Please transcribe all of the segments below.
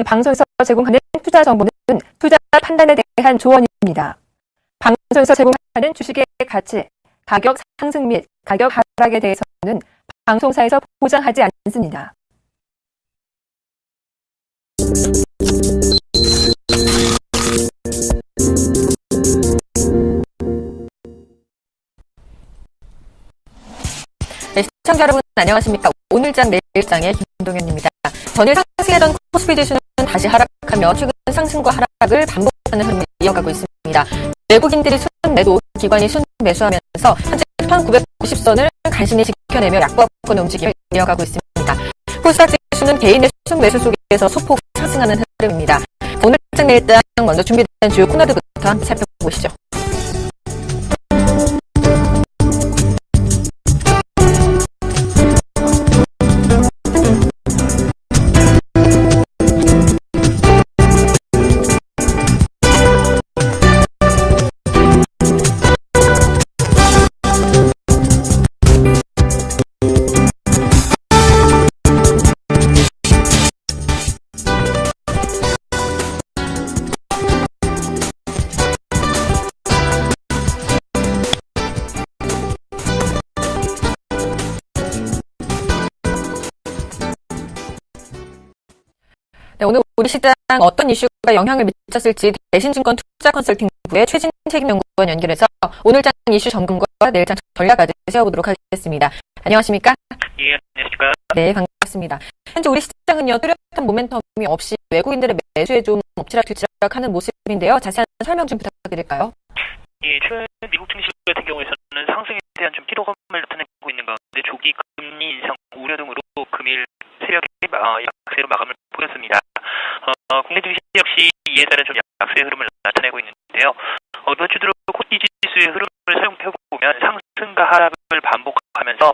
방송에서 제공하는 투자 정보는 투자 판단에 대한 조언입니다. 방송에서 제공하는 주식의 가치, 가격 상승 및 가격 하락에 대해서는 방송사에서 보장하지 않습니다. 네, 시청자 여러분 안녕하십니까. 오늘장 내일장의 김동현입니다. 전일 상승하던 코스피 지수는 다시 하락하며 최근 상승과 하락을 반복하는 흐름을 이어가고 있습니다. 외국인들이 순매도, 기관이 순매수하면서 현재 1990선을 간신히 지켜내며 약보합권의 움직임을 이어가고 있습니다. 코스닥 지수는 개인의 순매수 속에서 소폭 상승하는 흐름입니다. 오늘장 내일장 먼저 준비된 주요 코너들부터 함께 살펴보시죠. 네, 오늘 우리 시장 어떤 이슈가 영향을 미쳤을지 대신증권 투자컨설팅부의 최진 책임연구원 연결해서 오늘장 이슈 점검과 내일장 전략까지 세워보도록 하겠습니다. 안녕하십니까? 예, 안녕하십니까? 네, 반갑습니다. 현재 우리 시장은요, 뚜렷한 모멘텀이 없이 외국인들의 매수에 좀 엎치락뒤치락하는 모습인데요. 자세한 설명 좀 부탁드릴까요? 예, 최근 미국 증시 같은 경우에서는 상승에 대한 좀 피로감을 나타내고 있는 가운데 조기 금리 인상 우려 등으로 금일 세력의 약세로 마감을 보였습니다. 국내 증시 역시 이에 따른 좀 약세 흐름을 나타내고 있는데요. 이번 주 들어 코스피 지수의 흐름을 살펴보면 상승과 하락을 반복하면서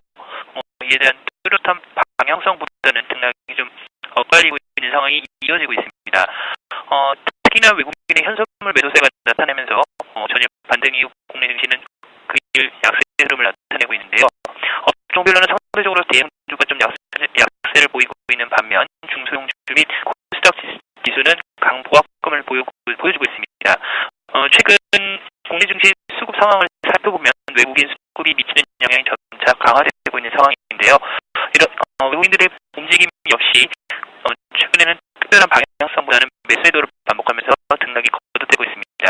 이에 대한 뚜렷한 방향성보다는 등락이 좀 엇갈리고 있는 상황이 이어지고 있습니다. 특히나 외국인의 현선물 매도세가 나타나면서 전일 반등 이후 국내 증시는 그일 약세 흐름을 나타내고 있는데요. 업종별로는 상대적으로 대형주가 좀 약세를 보이고 있는 반면 중소형주 및 코스닥 지수는 강보합권을 보여주고 있습니다. 최근 국내 증시 수급 상황을 살펴보면 외국인 수급이 미치는 영향이 점차 강화되고 있는 상황인데요. 이런 외국인들의 움직임 역시 최근에는 특별한 방향성보다는 매수매도를 반복하면서 등락이 거듭되고 있습니다.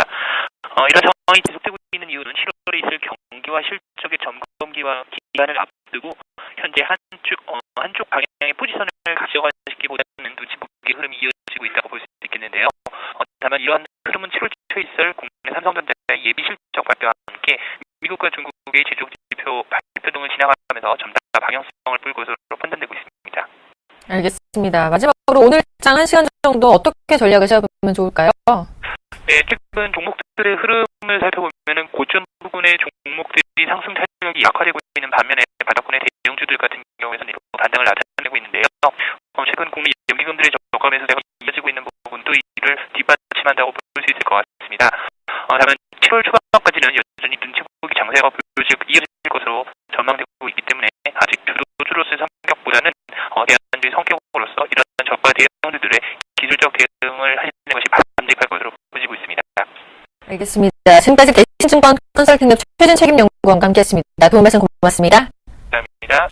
이런 상황이 지속되고 있는 이유는 7월에 있을 경기와 실적의 점검기와 기간을 앞두고 현재 한쪽 방향의 포지션을 가져가시기보다는 눈치 보기 흐름이 이어지고 있다고 볼 수 있겠는데요. 다만 이러한 흐름은 7월 초에 있을 국내 삼성전자의 예비 실적 발표와 함께 미국과 중국의 제조 지표 발표 등을 지나가면서 점차 방향성을 볼 것으로 판단되고 있습니다. 알겠습니다. 마지막으로 오늘장 1시간 정도 어떻게 전략을 세워보면 좋을까요? 네, 최근 종목들의 흐름을 살펴보면 고점 부분의 종목들이 상승 탄력이 약화되고 있는 반면에 바닥권의 대형주들 같은 경우에서는 반등을 나타내고 있는데요. 최근 국내 연기금들의 저가 매수세가 이어지고 있는 부분도 이를 뒷받침한다고 볼 수 있을 것 같습니다. 다만 7월 초반까지는 여전히 눈치 보기 장세가 이어질 것으로 전망되고 있기 때문에 아직 주로서의 성격보다는 대안주의 성격으로서 이런 저가 대형주들의 기술적 대응을 하시는 것이 바람직할 것으로 보여지고 있습니다. 알겠습니다. 지금까지 대신증권 컨설팅업 최진 책임연구원과 함께했습니다. 도움 말씀 고맙습니다. 감사합니다.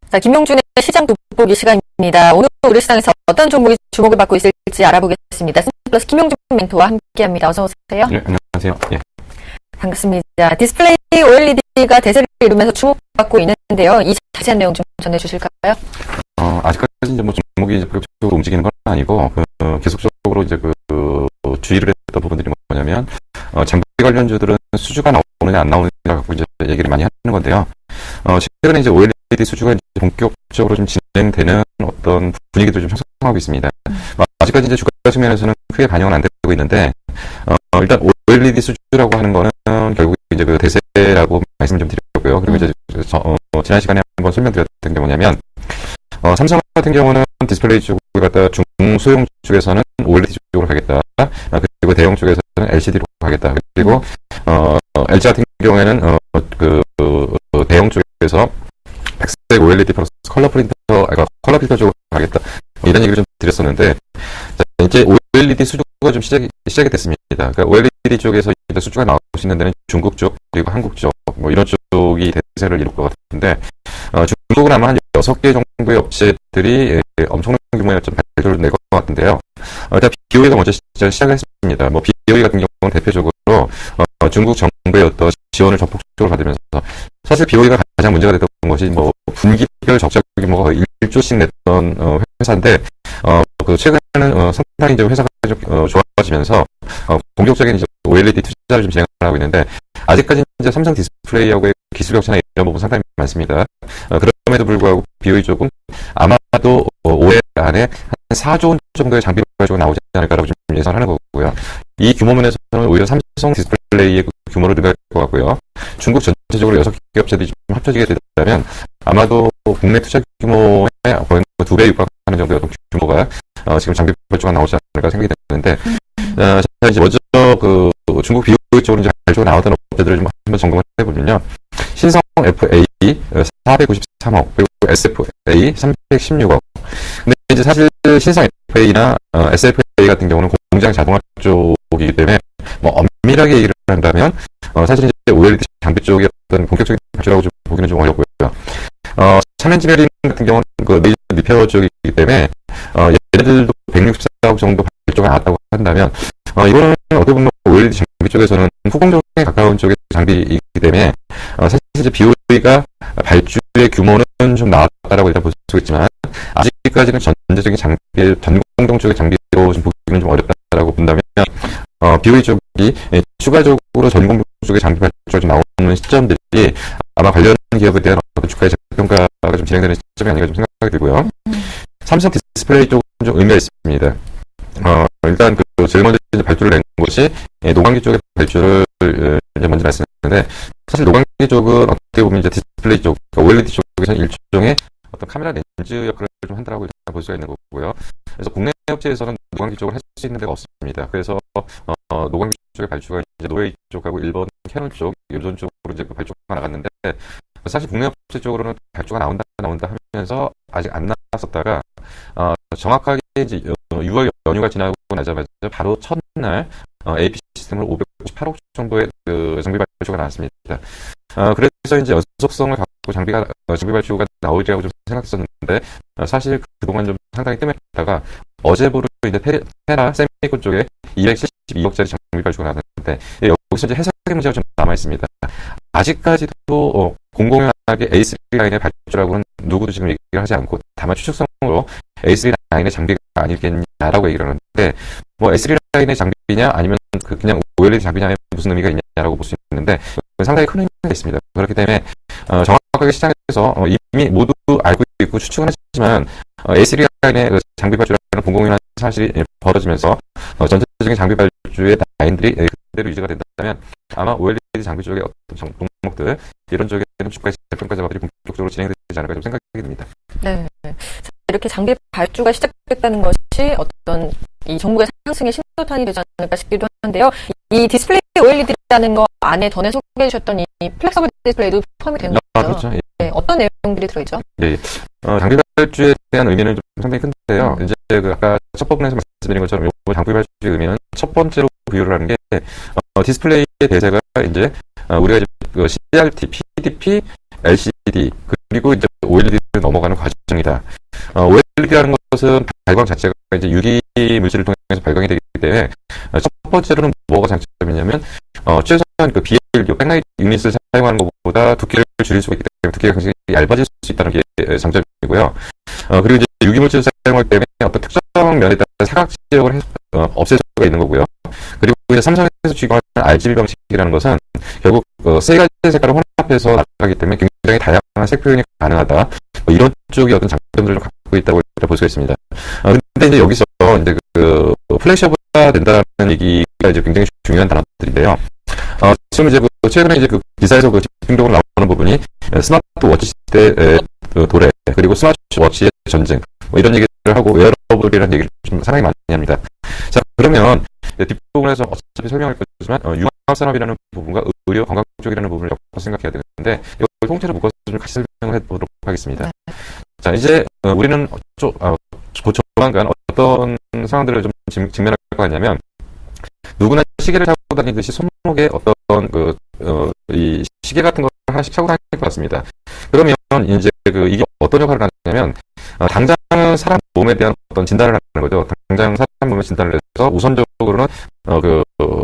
자, 김용준의 시장 돋보기 시간입니다. 오늘 우리 시장에서 어떤 종목이 주목을 받고 있을지 알아보겠습니다. 플러스 김용준 멘토와 함께합니다. 어서 오세요. 네, 안녕하세요. 예. 반갑습니다. 디스플레이 OLED가 대세를 이루면서 주목받고 있는데요. 이 자세한 내용 좀 전해주실까요? 아직까지 이제 뭐 종목이 본격적으로 움직이는 건 아니고 계속적으로 이제 주의를 했던 부분들이 뭐냐면 장비 관련주들은 수주가 나오느냐 안 나오느냐 갖고 이제 얘기를 많이 하는 건데요. 최근에 이제 OLED 수주가 이제 본격적으로 좀 진행되는 어떤 분위기도 좀 형성하고 있습니다. 아직까지 이제 주가 측면에서는 크게 반영은 안 되고 있는데 일단 OLED 수주라고 하는 거는 결국 이제 그 대세라고 말씀을 좀 드렸고요. 그리고 이제 지난 시간에 한번 설명드렸던 게 뭐냐면 삼성 같은 경우는 디스플레이 쪽을 갖다 중소형 쪽에서는 OLED 쪽으로 가겠다. 그리고 대형 쪽에서는 LCD로 가겠다. 그리고 LG 같은 경우에는 대형 쪽에서 백색 OLED 플러스 컬러 필터 쪽으로 가겠다. 이런 얘기를 좀 드렸었는데, 자, 이제 OLED 수주가 좀 시작이 됐습니다. 그러니까 OLED 쪽에서 이제 수주가 나올 수 있는 데는 중국 쪽, 그리고 한국 쪽, 뭐 이런 쪽이 대세를 이룰 것 같은데, 중국은 아마 한 6개 정도의 업체들이 엄청난 규모의 좀 발표를 낼 것 같은데요. 일단 BOE가 먼저 시작을 했습니다. 뭐 BOE 같은 경우는 대표적으로 중국 정부의 어떤 지원을 전폭적으로 받으면서, 사실 BOE가 가장 문제가 됐던 것이 뭐 분기별 적자 규모가 1조씩 냈던 회사인데, 최근에는 상당히 이제 회사가 좀 좋아지면서 본격적인 이제 OLED 투자를 좀 진행하고 있는데, 아직까지 이제 삼성 디스플레이하고의 기술 격차나 이런 부분 상당히 많습니다. 그럼에도 불구하고 BOE 쪽은 아마도 올해 안에 한 4조 원 정도의 장비 가지고 나오지 않을까라고 좀 예상하는 거고요. 이 규모 면에서는 오히려 삼성 디스플레이의 규모를 늘릴 것 같고요. 중국 전체적으로 6개 업체들이 좀 합쳐지게 된다면 아마도 국내 투자 규모의 거의 2배 육박하는 정도의 어떤 규모가 지금 장비 발주가 나오지 않을까 생각이 되는데, 제가 이제 먼저 중국 BOE 쪽으로 이제 발주가 나왔던 업체들을 좀 한번 점검을 해보면요. 신성 FA 493억, 그리고 SFA 316억. 근데 이제 사실 신성 FA나 SFA 같은 경우는 공장 자동화 쪽이기 때문에 뭐 엄밀하게 얘기를 한다면 사실 이제 OLED 장비 쪽의 어떤 본격적인 발주라고 좀 보기는 좀 어렵고요. 챌린지 같은 경우는 그 레이저 리페어 쪽이기 때문에 얘네들도 164억 정도 발주가 나왔다고 한다면 이거는 어떻게 보면 OLED 장비 쪽에서는 후공정에 가까운 쪽의 장비이기 때문에 사실 이제 BOE가 발주의 규모는 좀 나왔다라고 일단 볼 수 있지만 아직까지는 전체적인 장비, 전공정 쪽의 장비로 좀 보기는 좀 어렵다라고 본다면 BOE 쪽이 추가적으로 전공정 쪽의 장비 발주가 좀 나오는 시점들이 아마 관련 기업에 대한 어떤 주가의 재평가가 좀 진행되는 시점이 아닌가 좀 생각이 들고요. 삼성 디스플레이 쪽은 좀 의미가 있습니다. 일단 제일 먼저 이제 발주를 낸 것이 노광기 쪽의 발주를 이제 먼저 말씀드렸는데, 사실 노광기 쪽은 어떻게 보면 이제 디스플레이 쪽, 그러니까 OLED 쪽에서는 일종의 어떤 카메라 렌즈 역할을 좀 한다라고 일단 볼 수가 있는 거고요. 그래서 국내 업체에서는 노광기 쪽을 할 수 있는 데가 없습니다. 그래서 노광기 쪽의 발주가 이제 노웨이 쪽하고 일본 캐논 쪽, 요전 쪽으로 이제 발주가 나갔는데, 사실 국내 업체 쪽으로는 발주가 나온다 하면서 아직 안 나왔었다가 정확하게 이제 6월 연휴가 지나고 나자마자 바로 첫날 AP 시스템으로 598억 정도의 장비 발주가 나왔습니다. 그래서 이제 연속성을 갖고 장비 발주가 나오리라고 좀 생각했었는데, 사실 그동안 좀 상당히 뜸했다가 어제부로 이제 테라 세미콘 쪽에 272억짜리 장비 발주가 나왔는데, 여기서 이제 해석의 문제가 좀 남아 있습니다. 아직까지도 공공연하게 A3 라인의 발주라고는 누구도 지금 얘기를 하지 않고, 다만 추측성으로 A3 라인의 장비가 아니겠냐라고 얘기를 하는데, 뭐 A3 라인의 장비냐 아니면 그냥 OLED 장비냐에 무슨 의미가 있냐라고 볼 수 있는데, 상당히 큰 의미가 있습니다. 그렇기 때문에 정확하게 시장에서 이미 모두 알고 있고 추측은 하지만 A3 라인의 장비 발주라는 공공연한 사실이 벌어지면서 전체적인 장비 발주의 라인들이 그대로 유지가 된다면 아마 OLED 장비 쪽의 어떤 종목들 이런 쪽에는 주가의 재평가 작업들이 본격적으로 진행되지 않을까 좀 생각이 듭니다. 네. 이렇게 장비 발주가 시작됐다는 것이 어떤 이 종목의 상승의 신호탄이 되지 않을까 싶기도 한데요. 이 디스플레이 OLED라는 거 안에 전에 소개해 주셨던 이 플렉서블 디스플레이도 포함이 되는 거죠. 그렇죠. 예. 네, 어떤 내용들이 들어있죠? 네. 장비 발주에 대한 의미는 좀 상당히 큰데요. 이제 아까 첫 부분에서 말씀드린 것처럼 이 장비 발주의 의미는 첫 번째로 부여를 하는 게 디스플레이의 대세가 이제 우리가 이제 CRT, PDP, LCD 그리고 이제 OLED를 넘어가는 과정이다. OLED라는 것은 발광 자체가 이제 유리 물질을 통해서 발광이 되기 때문에 첫 번째로는 뭐가 장점이냐면 최소한 그 BLU, 백라이트 유닛을 사용하는 것보다 두께를 줄일 수가 있기 때문에 두께가 굉장히 얇아질 수 있다는 게 장점이고요. 그리고 이제 유기물질을 사용할 때문에 어떤 특정 면에 따라 사각 지역을 없앨 수가 있는 거고요. 그리고 이제 삼성에서 취급하는 RGB 방식이라는 것은 결국 세 가지 색깔을 혼합해서 나가기 때문에 굉장히 다양한 색 표현이 가능하다. 이런 쪽이 어떤 장점들을 갖고 있다고 볼 수가 있습니다. 근데 이제 여기서 이제 플래셔보다 된다는 얘기가 이제 굉장히 중요한 단어들인데요. 지금 이제 최근에 이제 기사에서 집중적으로 나오는 부분이 스마트워치 시대 도래, 그리고 스마트워치의 전쟁, 뭐 이런 얘기를 하고 웨어러블이라는 얘기를 좀 상당히 많이 합니다. 자, 그러면 뒷부분에서 어차피 설명할 거지만 융합산업이라는 부분과 의료 건강 쪽이라는 부분을 엮어서 생각해야 되는데 이걸 통째로 묶어서 좀 같이 설명을 해보도록 하겠습니다. 자, 이제 우리는 조만간 어떤 상황들을 좀 직면할 것 같냐면 누구나 시계를 차고 다니듯이 손목에 어떤 이 시계 같은 걸 하나씩 차고 다닐 것 같습니다. 그러면 이제 이게 어떤 역할을 하냐면 당장 사람 몸에 대한 어떤 진단을 하는 거죠. 당장 사람 몸에 진단을 해서 우선적으로는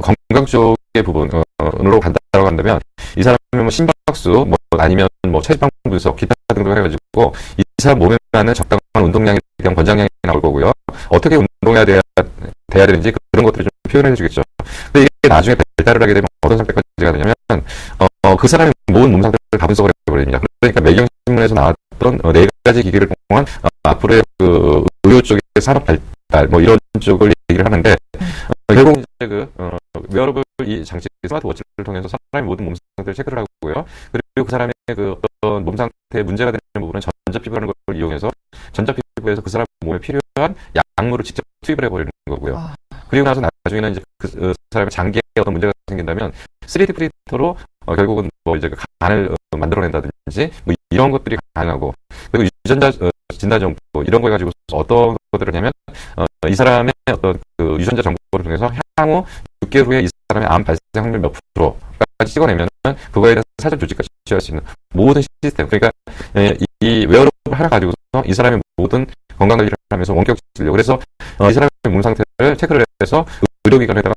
건강 쪽의 부분으로 간다고 한다면 이 사람이 뭐 심박수, 뭐 아니면 뭐 체지방 분석, 기타 등등 해가지고 이 사람 몸에 맞는 적당한 운동량에 대한 권장량이 나올 거고요. 어떻게 운동해야 돼야 되는지 그런 것들을 좀 표현해 주겠죠. 근데 이게 나중에 발달을 하게 되면 어떤 상태까지가 되냐면 그 사람의 모든 몸 상태를 다 분석을 해버립니다. 그러니까 매경신문에서 나왔던 4가지 기기를 통한 앞으로의 의료 쪽의 산업 발달 뭐 이런 쪽을 얘기를 하는데 결국 이제 웨어러블 이 장치 스마트워치를 통해서 사람의 모든 몸 상태를 체크를 하고요. 그리고 그 사람의 어떤 몸 상태에 문제가 되는 부분은 전자피부라는 걸 이용해서 전자피부에서 그 사람 몸에 필요한 약물을 직접 투입을 해버리는 거고요. 그리고 나서 나중에는 이제 그 사람의 장기에 어떤 문제가 생긴다면 3D 프린터로 결국은 뭐 이제 간을 만들어낸다든지 뭐 이런 것들이 가능하고 그리고 유전자 진단 정보 이런 거 가지고 어떤 것들을 하냐면 이 사람의 어떤 유전자 정보를 통해서 향후 6개월 후에 이 사람의 암 발생 확률 몇 프로까지 찍어내면 그거에 대해서 사전 조치까지 취할 수 있는 모든 시스템. 그러니까 이 웨어러블 하나 가지고서 이 사람의 모든 건강 관리를 하면서 원격 진료. 그래서 이 사람의 몸 상태를 체크를 해서 의료기관에다가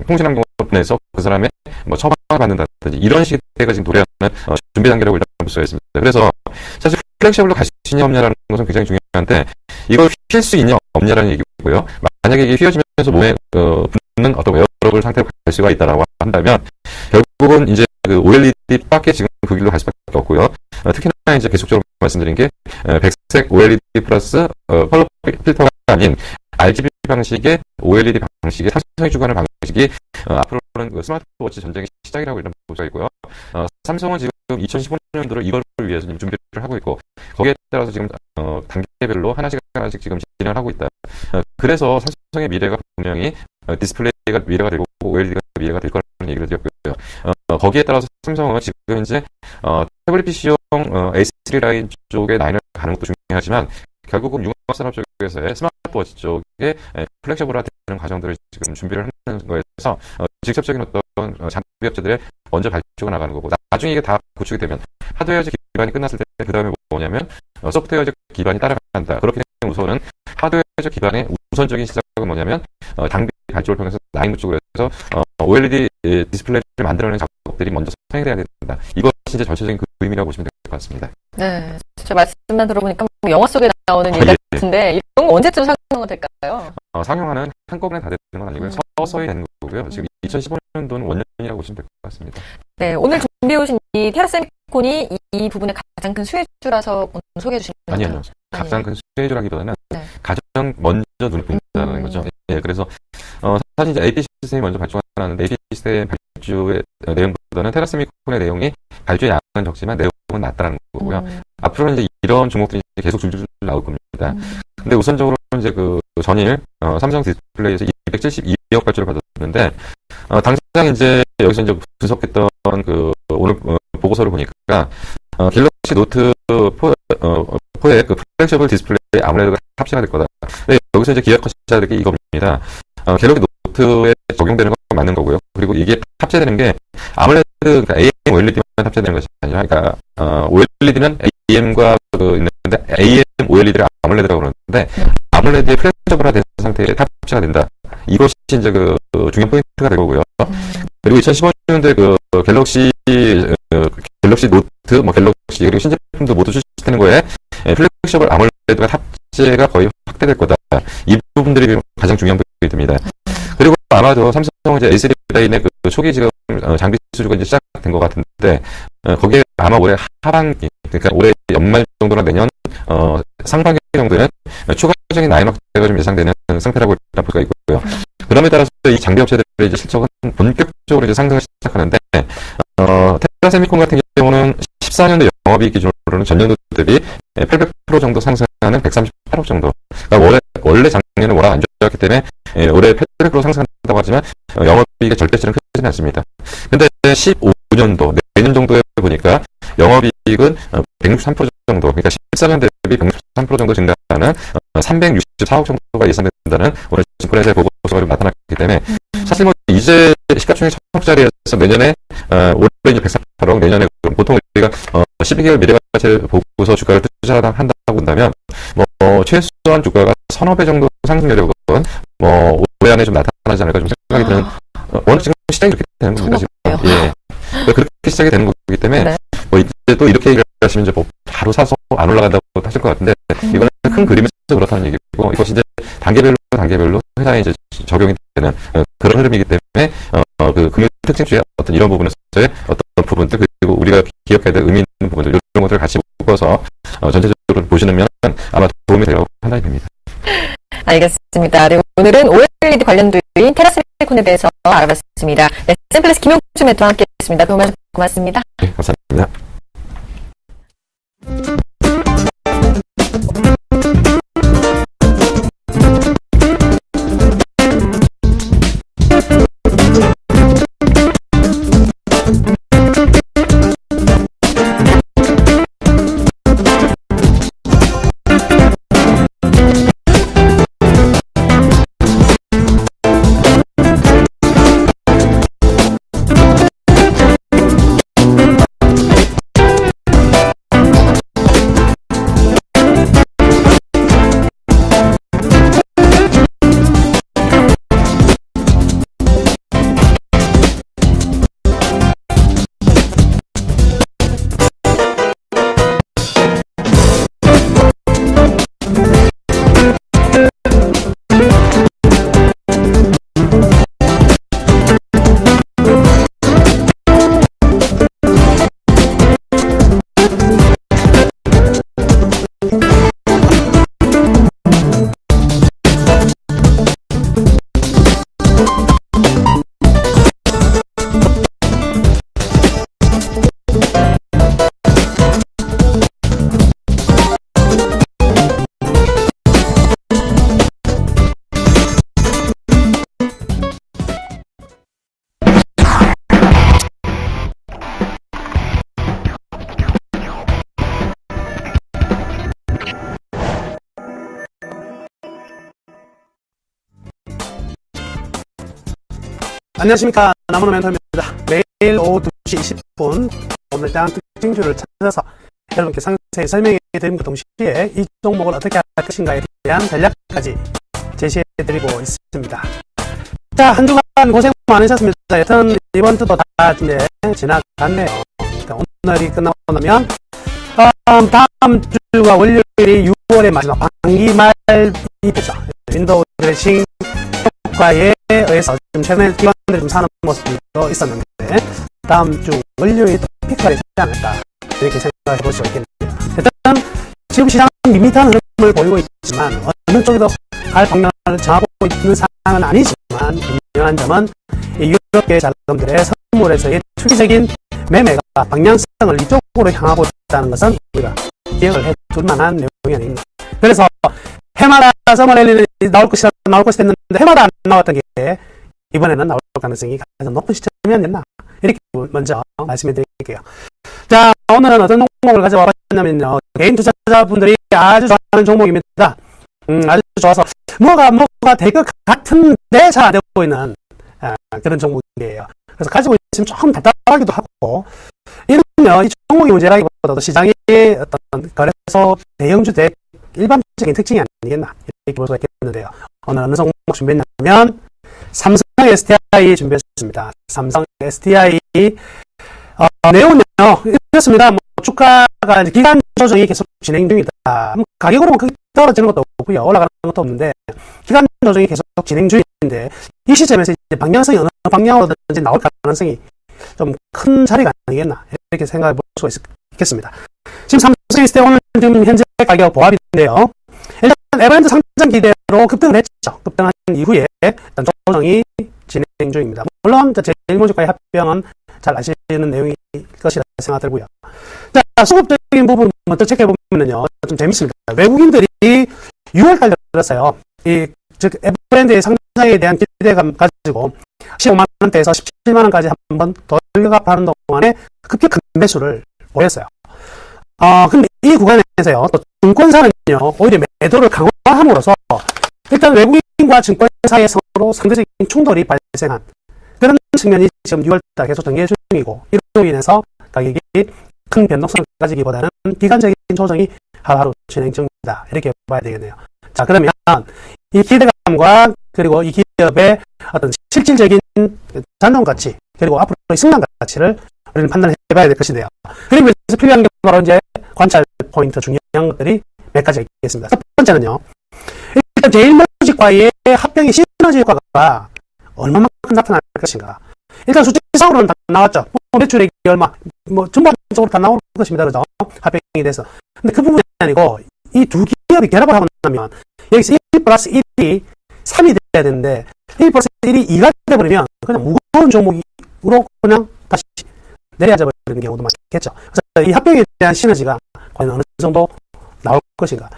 통신항공을 보내서 그 사람의 뭐 처방을 받는다든지 이런 시스템가 지금 도래하는 준비 단계라고 일단 볼 수가 있습니다. 그래서 사실 플렉시블로 갈 수 있냐 없냐라는 것은 굉장히 중요한데 이걸 휠 수 있냐 없냐라는 얘기고요. 만약에 이게 휘어지면서 몸에 붙는 어떤 웨어러블 상태로 갈 수가 있다라고 한다면 결국은 이제 OLED밖에 지금 그 길로 갈 수밖에 없고요. 특히나 이제 계속적으로 말씀드린 게 백색 OLED 플러스 컬러 필터가 아닌 RGB 방식의 OLED 방식의 삼성이 주관하는 방식이 앞으로는 스마트워치 전쟁의 시작이라고 일단 볼 수가 있고요. 삼성은 지금 2015년도를 이거를 위해서 지금 준비를 하고 있고 거기에 따라서 지금 단계별로 하나씩 지금 진행을 하고 있다. 그래서 삼성의 미래가 분명히 디스플레이가 미래가 되고 OLED가 미래가 될 거라는 얘기를 드렸고요. 거기에 따라서 삼성은 지금 이제 태블릿 PC용 A3 라인 쪽에 라인을 가는 것도 중요하지만 결국은 융합산업 쪽에서의 스마트워치 쪽에 플렉셔블화 되는 과정들을 지금 준비를 하는 거에서 직접적인 어떤 장비 업체들의 먼저 발주가 나가는 거고 나중에 이게 다 구축이 되면 하드웨어적 기반이 끝났을 때 그 다음에 뭐냐면 소프트웨어적 기반이 따라간다. 그렇게 되면 우선은 하드웨어적 기반의 우선적인 시작은 뭐냐면 장비 발주를 통해서 라인 구축을 해서 OLED 디스플레이를 만들어내는 작업들이 먼저 성행돼야 된다. 이것이 이제 전체적인 의미라고 보시면 될 것 같습니다. 네, 진짜 말씀만 들어보니까 뭐 영화 속에 나오는 일 같은데 이런 거 언제쯤 상영이 될까요? 상영하는 한꺼번에 다 되는 건 아니고요. 서서히 되는 거고요. 지금 2015년도는 원년이라고 보시면 될 것 같습니다. 네, 오늘 준비해 오신 이 테라세미콘이 이 부분의 가장 큰 수혜주라서 오늘 소개해 주신 거죠? 아니요. 가장 큰 수혜주라기보다는 가장 먼저 눈에 보인다는 거죠. 예, 그래서 사실 이제 AP 시스템이 먼저 발주가 나왔는데 AP 시스템 발주의 내용보다는 테라세미콘의 내용이 발주의 양은 적지만 내용은 낮다는 거고요. 앞으로는 이제 이런 종목들이 계속 줄줄 나올 겁니다. 근데 우선적으로 이제 전일 삼성 디스플레이에서 272억 발주를 받았는데 당장 이제 여기서 이제 분석했던 오늘 보고서를 보니까 갤럭시 노트 4의 플렉셔블 디스플레이 아무래도 합체가 될 거다. 근데 여기서 이제 기억하셔야 될 게 이겁니다. 갤럭시 노트에 적용되는 건 맞는 거고요. 그리고 이게 합체되는 게 아무래도 그러니까 AM, OLED만 합체되는 것이 아니라 그러니까 OLED는 AM과 있는데 AM, OLED를 아몰레드라고 그러는데 아몰레드의 플렉셔블화된 상태에 합체가 된다. 이것이 이제 중요한 포인트가 될 거고요. 그리고 2015년도에 갤럭시 노트, 뭐 갤럭시 그리고 신제품도 모두 출시되는 거에 플렉셔블 아몰레드가 탑재가 거의 확대될 거다. 이 부분들이 가장 중요한 포인트입니다. 그리고 아마도 삼성은 이제 A3 라인의 초기 지금 장비 수주가 이제 시작된 것 같은데 거기에 아마 올해 하반기 그러니까 올해 연말 정도나 내년 상반기 정도는 추가적인 라인 확대가 좀 예상되는 상태라고 일단 볼 수가 있고요. 그럼에 따라서 이 장비 업체들의 이제 실적은 본격적으로 이제 상승을 시작하는데 테라세미콘 같은 경우는 14년도 영업이익 기준으로는 전년도 대비 800% 정도 상승하는 138억 정도. 그러니까 원래 작년에 워낙 안 좋았기 때문에 올해 800% 상승한다고 하지만 영업이익의 절대치는 크지는 않습니다. 근데 15년도 내년 정도에 보니까 영업이익은 163% 정도, 그러니까 14년 대비 163% 정도 증가하는 364억 정도가 예상된다는 오늘 증권회사의 보고서가 나타났기 때문에 사실 뭐 이제 시가총액 1,000억짜리에서 내년에 올해 이제 148억, 내년에 보통 우리가 12개월 미래가치 보고서 주가를 투자한다고 본다면 뭐 최소한 주가가 1,000배 정도 상승 여력은 뭐 올해 안에 좀 나타나지 않을까 좀 생각이 드는. 워낙 지금 시장이 그렇게 되는 겁니다. 지금. 예. 그렇게 시작이 되는 거기 때문에 네. 뭐 이제 또 이렇게 얘기하시면 이제 뭐 바로 사서 안 올라간다고 하실 것 같은데 이거는 큰 그림에서 그렇다는 얘기고, 이것이 이제 단계별로 회사에 이제 적용이 되는 그런 흐름이기 때문에 그 금융 특징주의 어떤 이런 부분에서의 어떤 부분들, 그리고 우리가 기억해야 될 의미 있는 부분들, 이런 것들을 같이 묶어서 전체적으로 보시면 아마 도움이 되라고 판단이 됩니다. 알겠습니다. 네, 오늘은 OLED 관련주인 테라세미콘에 대해서 알아봤습니다. 네, 샘플에서 김용주 매트와 함께했습니다. 도움 주셔서 고맙습니다. 네, 감사합니다. 안녕하십니까. 나무노 멘토입니다. 매일 오후 2시 20분 오늘장 특징주를 찾아서 여러분께 상세히 설명해 드림과 동시에 이 종목을 어떻게 할 것인가에 대한 전략까지 제시해 드리고 있습니다. 자, 한 주간 고생 많으셨습니다. 여튼 이번 주도 다 이제 지나갔네요. 오늘이 끝나고 나면 다음 주가 월요일이 6월의 마지막 반기 말이죠. 윈도우 드레싱 효과에 의해서 좀 최근에 기관들이 좀 사는 모습도 있었는데 다음 주 월요일이 또 피크가 되지 않을까 이렇게 생각해 볼 수 있겠네요. 일단 지금 시장은 밋밋한 흐름을 보이고 있지만 어느 쪽에도 갈 방향을 정하고 있는 상황은 아니지만 분명한 점은 이 유럽계 자금들의 선물에서의 투기적인 매매가 방향성을 이쪽으로 향하고 있다는 것은 우리가 기억을 해둘 만한 내용이 아닙니다. 그래서 해마다 서머랠리는 나올 것이다 했는데 해마다 안 나왔던 게 이번에는 나올 가능성이 가장 높은 시점이 아니었나 이렇게 먼저 말씀해 드릴게요. 자, 오늘은 어떤 종목을 가져와봤냐면요, 개인 투자자분들이 아주 좋아하는 종목입니다. 아주 좋아서 뭐가 될 것 같은데 잘 안 되고 있는 그런 종목이에요. 그래서 가지고 있으면 조금 답답하기도 하고, 이는요, 이 종목이 문제라기보다도 시장의 어떤 거래소 대형주택 일반적인 특징이 아니겠나 이렇게 볼 수가 있겠는데요. 오늘 어느 종목 준비했냐면 삼성 SDI 준비했습니다. 삼성 SDI 내용은요 이렇습니다. 뭐 주가가 기간 조정이 계속 진행 중이다. 가격으로는 크게 떨어지는 것도 없고요, 올라가는 것도 없는데 기간 조정이 계속 진행 중인데 이 시점에서 이제 방향성이 어느 방향으로든지 나올 가능성이 좀 큰 자리가 아니겠나 이렇게 생각해 볼 수가 있겠습니다. 지금 삼성 SDI 오늘 지금 현재 가격 보합인데요. 일단 에버랜드 상장 기대로 급등을 했죠. 급등한 이후에 일단 조정이 진행 중입니다. 물론 제일모주가의 합병은 잘 아시는 내용일 것이라 생각 들고요. 자, 수급적인 부분 먼저 체크해보면요. 좀 재밌습니다. 외국인들이 6월달 들었어요. 즉, 에버랜드의 상장에 대한 기대감 가지고 15만원대에서 17만원까지 한번 돌격하는 동안에 급격한 매수를 보였어요. 근데 이 구간에서요, 또 증권사는요, 오히려 매도를 강화함으로써 일단 외국인과 증권사의 서로 상대적인 충돌이 발생한 그런 측면이 지금 6월달 계속 전개 중이고, 이로 인해서 가격이 큰 변동성을 가지기보다는 기간적인 조정이 하루하루 진행 중이다. 이렇게 봐야 되겠네요. 자, 그러면 이 기대감과 그리고 이 기업의 어떤 실질적인 잔존 가치 그리고 앞으로의 승강 가치를 우리는 판단해 봐야 될 것인데요. 그리고 그래서 필요한 게 바로 이제 관찰 포인트 중요한 것들이 몇 가지 있겠습니다. 첫 번째는요. 일단 제일모직과의 합병의 시너지 효과가 얼마만큼 나타날 것인가. 일단 수치상으로는 다 나왔죠. 매출액이 얼마, 전반적으로 다 나올 것입니다. 그죠? 합병이 돼서. 근데 그 부분이 아니고 이 두 기업이 결합을 하고 나면 여기서 1 플러스 1이 3이 돼야 되는데 1 플러스 1이 2가 돼버리면 그냥 무거운 종목으로 그냥 다시 내려앉아 버리는 경우도 많겠죠. 그래서 이 합병에 대한 시너지가 과연 어느 정도 나올 것인가.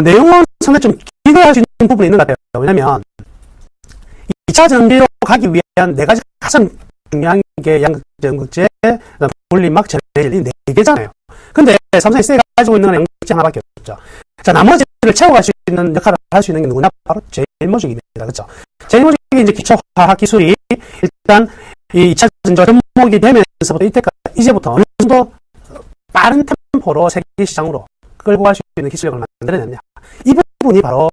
내용은 상당히 좀 기대할 수 있는 부분이 있는 것 같아요. 왜냐면 2차 전지로 가기 위한 네 가지 가장 중요한 게 양극재, 분리막, 전해질 이 4개잖아요. 근데 삼성이 세게 가지고 있는 건 양극재 하나밖에 없죠. 자, 나머지를 채워갈 수 있는 역할을 할 수 있는 게 누구냐? 바로 제일모직입니다. 그렇죠? 제일모직이 이제 기초화학 기술이 일단 이 2차 전지가 접목이 되면서부터 이제부터 어느 정도 빠른 템포로 세계 시장으로 끌고 갈 수 있는 기술력을 만들어냈냐. 이 부분이 바로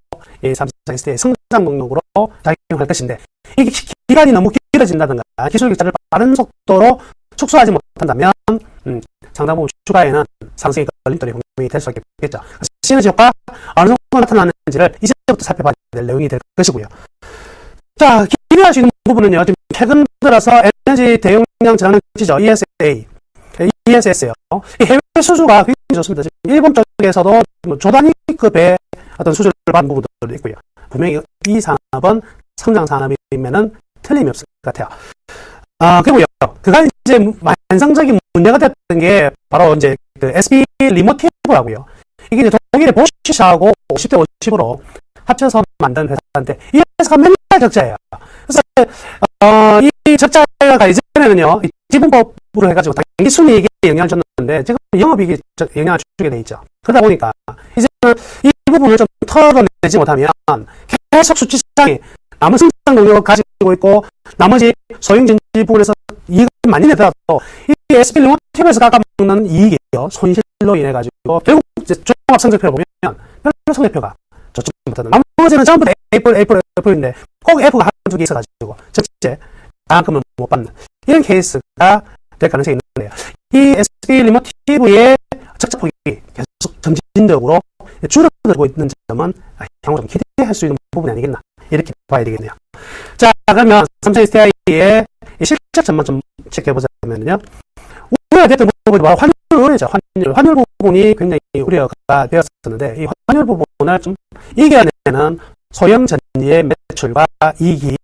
삼성 SDI의 성장 동력으로 작용할 것인데, 이게 기간이 너무 길어진다든가 기술 격차를 빠른 속도로 축소하지 못한다면 상당 부분 주가에는 상승의 걸림돌이 분명히 될 수 있겠죠. 시너지 효과 어느 정도 나타나는지를 이제부터 살펴봐야 될 내용이 될 것이고요. 자, 기대할 수 있는 부분은요. 지금 최근 들어서 에너지 대용량 전환기죠. ESS요. 이 해외 수주가 굉장히 좋습니다. 지금 일본 쪽에서도 조단위급의 어떤 수주를 받은 부분들도 있고요. 분명히 이 산업은 성장 산업이면은 틀림이 없을 것 같아요. 그리고요. 그간 이제 만성적인 문제가 됐던 게 바로 이제 그 SB 리모티브라고요. 이게 이제 독일의 보쉬하고 50대 50으로 합쳐서 만든 회사인데 이 회사가 맨날 적자예요. 그래서 이 적자가 이전에는요. 지분법으로 해가지고 단기 순이익에 영향을 줬는데 지금 영업이익에 영향을 주게 돼 있죠. 그러다 보니까 이제는 이 부분을 좀 털어내지 못하면 계속 수치상에 남은 성장 능력을 가지고 있고 나머지 소형전지 부분에서 이익을 많이 내더라도 이 SP 리모티브에서 깎아먹는 이익이요. 손실로 인해 가지고 결국 이제 종합 성적표를 보면 별로 성적표가 좋지 못하는. 나머지는 전부 다 F인데 꼭 F가 한두 개 있어가지고 적재 장학금을 못 받는 이런 케이스가 될 가능성이 있는데요. 이 SP 리모티브의 적자폭이 계속 점진적으로 줄어들고 있는 점은 향후 좀 기대할 수 있는 부분이 아니겠나 이렇게 봐야 되겠네요. 자, 그러면 삼성 SDI의 실적 전망 좀 체크해보자면요. 우려됐던 부분이 바로 환율이죠. 환율 부분이 굉장히 우려가 되었었는데 이 환율 부분을 좀 이겨내는 소형 전지의 매출과 이익이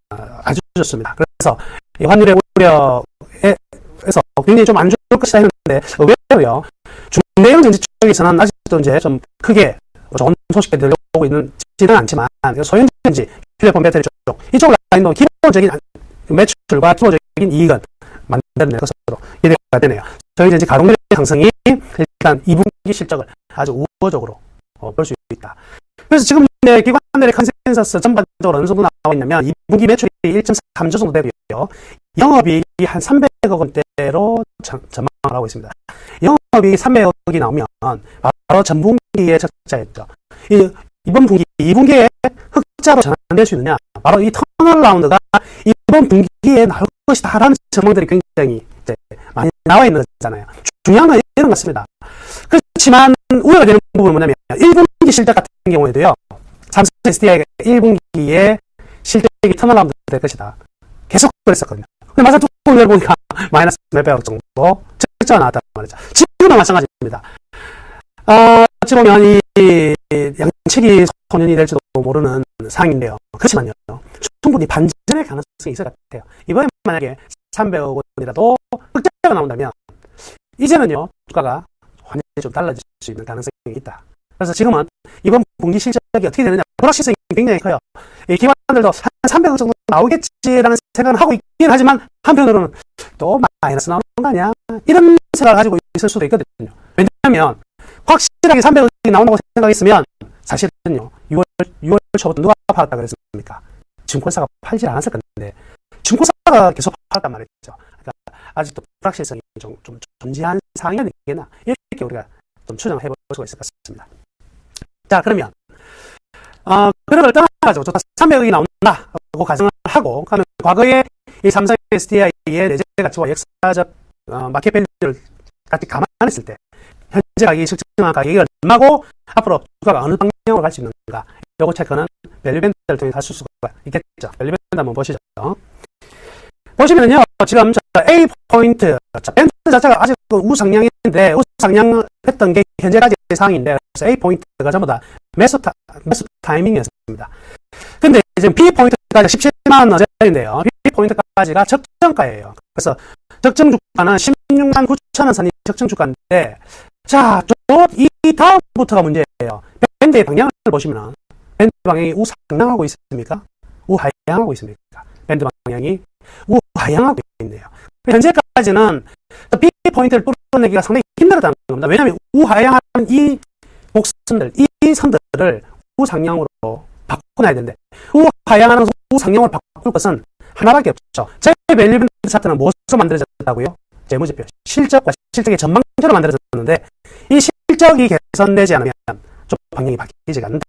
아주 좋습니다. 그래서 이 환율의 우려에서 굉장히 좀 안 좋을 것이다 했는데 의외로요. 중대형 전지 쪽에서는 아직도 이제 좀 크게 좋은 소식이 들려오고 있지는 않지만 소형 전지, 휴대폰 배터리 쪽 이쪽 라인도 기본적인 매출과 기본적인 이익은 만들어낼 것으로 기대가 되네요. 저희 이제 가동률의 상승이 일단 2분기 실적을 아주 우호적으로 볼 수 있다. 그래서 지금 기관들의 컨센서스 전반적으로 어느 정도 나와 있냐면 2분기 매출이 1.3조 정도 되고요. 영업이익이 한 300억 원대로 전망을 하고 있습니다. 영업이익이 300억이 나오면 바로 전분기의 적자였죠. 이번 분기, 2분기에 흑자로 전환될 수 있느냐? 바로 이 턴어라운드가 이번 분기에 나올 것이다라는 전망들이 굉장히 이제 많이 나와 있는 거잖아요. 중요한 건 이런 것 같습니다. 그렇지만 우려가 되는 부분은 뭐냐면 1분기 실적 같은 경우에도요. 삼성 SDI가 1분기에 실적이 턴어라운드 될 것이다. 계속 그랬었거든요. 근데 막상 뚜껑을 보니까 마이너스 몇백억 정도 적자가 나왔단 말이죠. 지금은 마찬가지입니다. 어찌 보면 이 양측이 소년이 될지도 모르는 상황인데요. 그렇지만요. 충분히 반전의 가능성이 있을 것 같아요. 이번에 만약에 300억 원이라도 흑자가 나온다면 이제는요 주가가 완전히 좀 달라질 수 있는 가능성이 있다. 그래서 지금은 이번 분기 실적이 어떻게 되느냐 불확실성이 굉장히 커요. 이 기관들도 한 300억 정도 나오겠지라는 생각을 하고 있긴 하지만 한편으로는 또 마이너스 나오는 거 아니야 이런 생각을 가지고 있을 수도 있거든요. 왜냐하면 확실하게 300억이 나온다고 생각했으면 사실은요 6월 초부터 누가 팔았다 그랬습니까? 증권사가 팔지 않았을 건데 증권사가 계속 팔았단 말이죠. 그러니까 아직도 불확실성이 좀 존재한 상황이 되겠나 이렇게 우리가 좀 추정해 볼 수가 있을 것 같습니다. 자 그러면 그런 걸 떠나가지고 좋다 300억이 나온다고 가정을 하고 그러면 과거에 이 삼성 SDI의 내재 가치와 역사적 마켓 밸류를 같이 감안했을 때 현재 가격이 측정한 가격이 얼마고 앞으로 주가가 어느 방향으로 갈 수 있는가 요거 체크는 밸류밴드를 통해 할 수가 있겠죠. 밸류밴드 한번 보시죠. 보시면요 지금 A 포인트 밴드 자체가 아직 우상향인데 우상향했던 게 현재까지의 상황인데 그래서 A 포인트가 전부 다 매수 타이밍이었습니다. 근데 지금 B 포인트까지 17만 원짜리인데요. B 포인트까지가 적정가예요. 그래서 적정 주가는 16만 9천 원 선이 적정 주가인데 자, 이 다음부터가 문제예요. 밴드의 방향을 보시면 밴드 방향이 우상향하고 있습니까? 우하향하고 있습니까? 밴드 방향이 우하향하고 있네요. 현재까지는 B 포인트를 뚫어내기가 상당히 힘들었다는 겁니다. 왜냐하면 우하향하는 이 곡선들, 이 선들을 우상향으로 바꿔놔야 되는데 우하향하는 우상향으로 바꿀 것은 하나밖에 없죠. 제 밸류밴드 차트는 무엇으로 만들어졌다고요? 재무지표, 실적과 실적의 전망처럼 만들어졌는데 이 실적이 개선되지 않으면 좀 방향이 바뀌지가 않는다.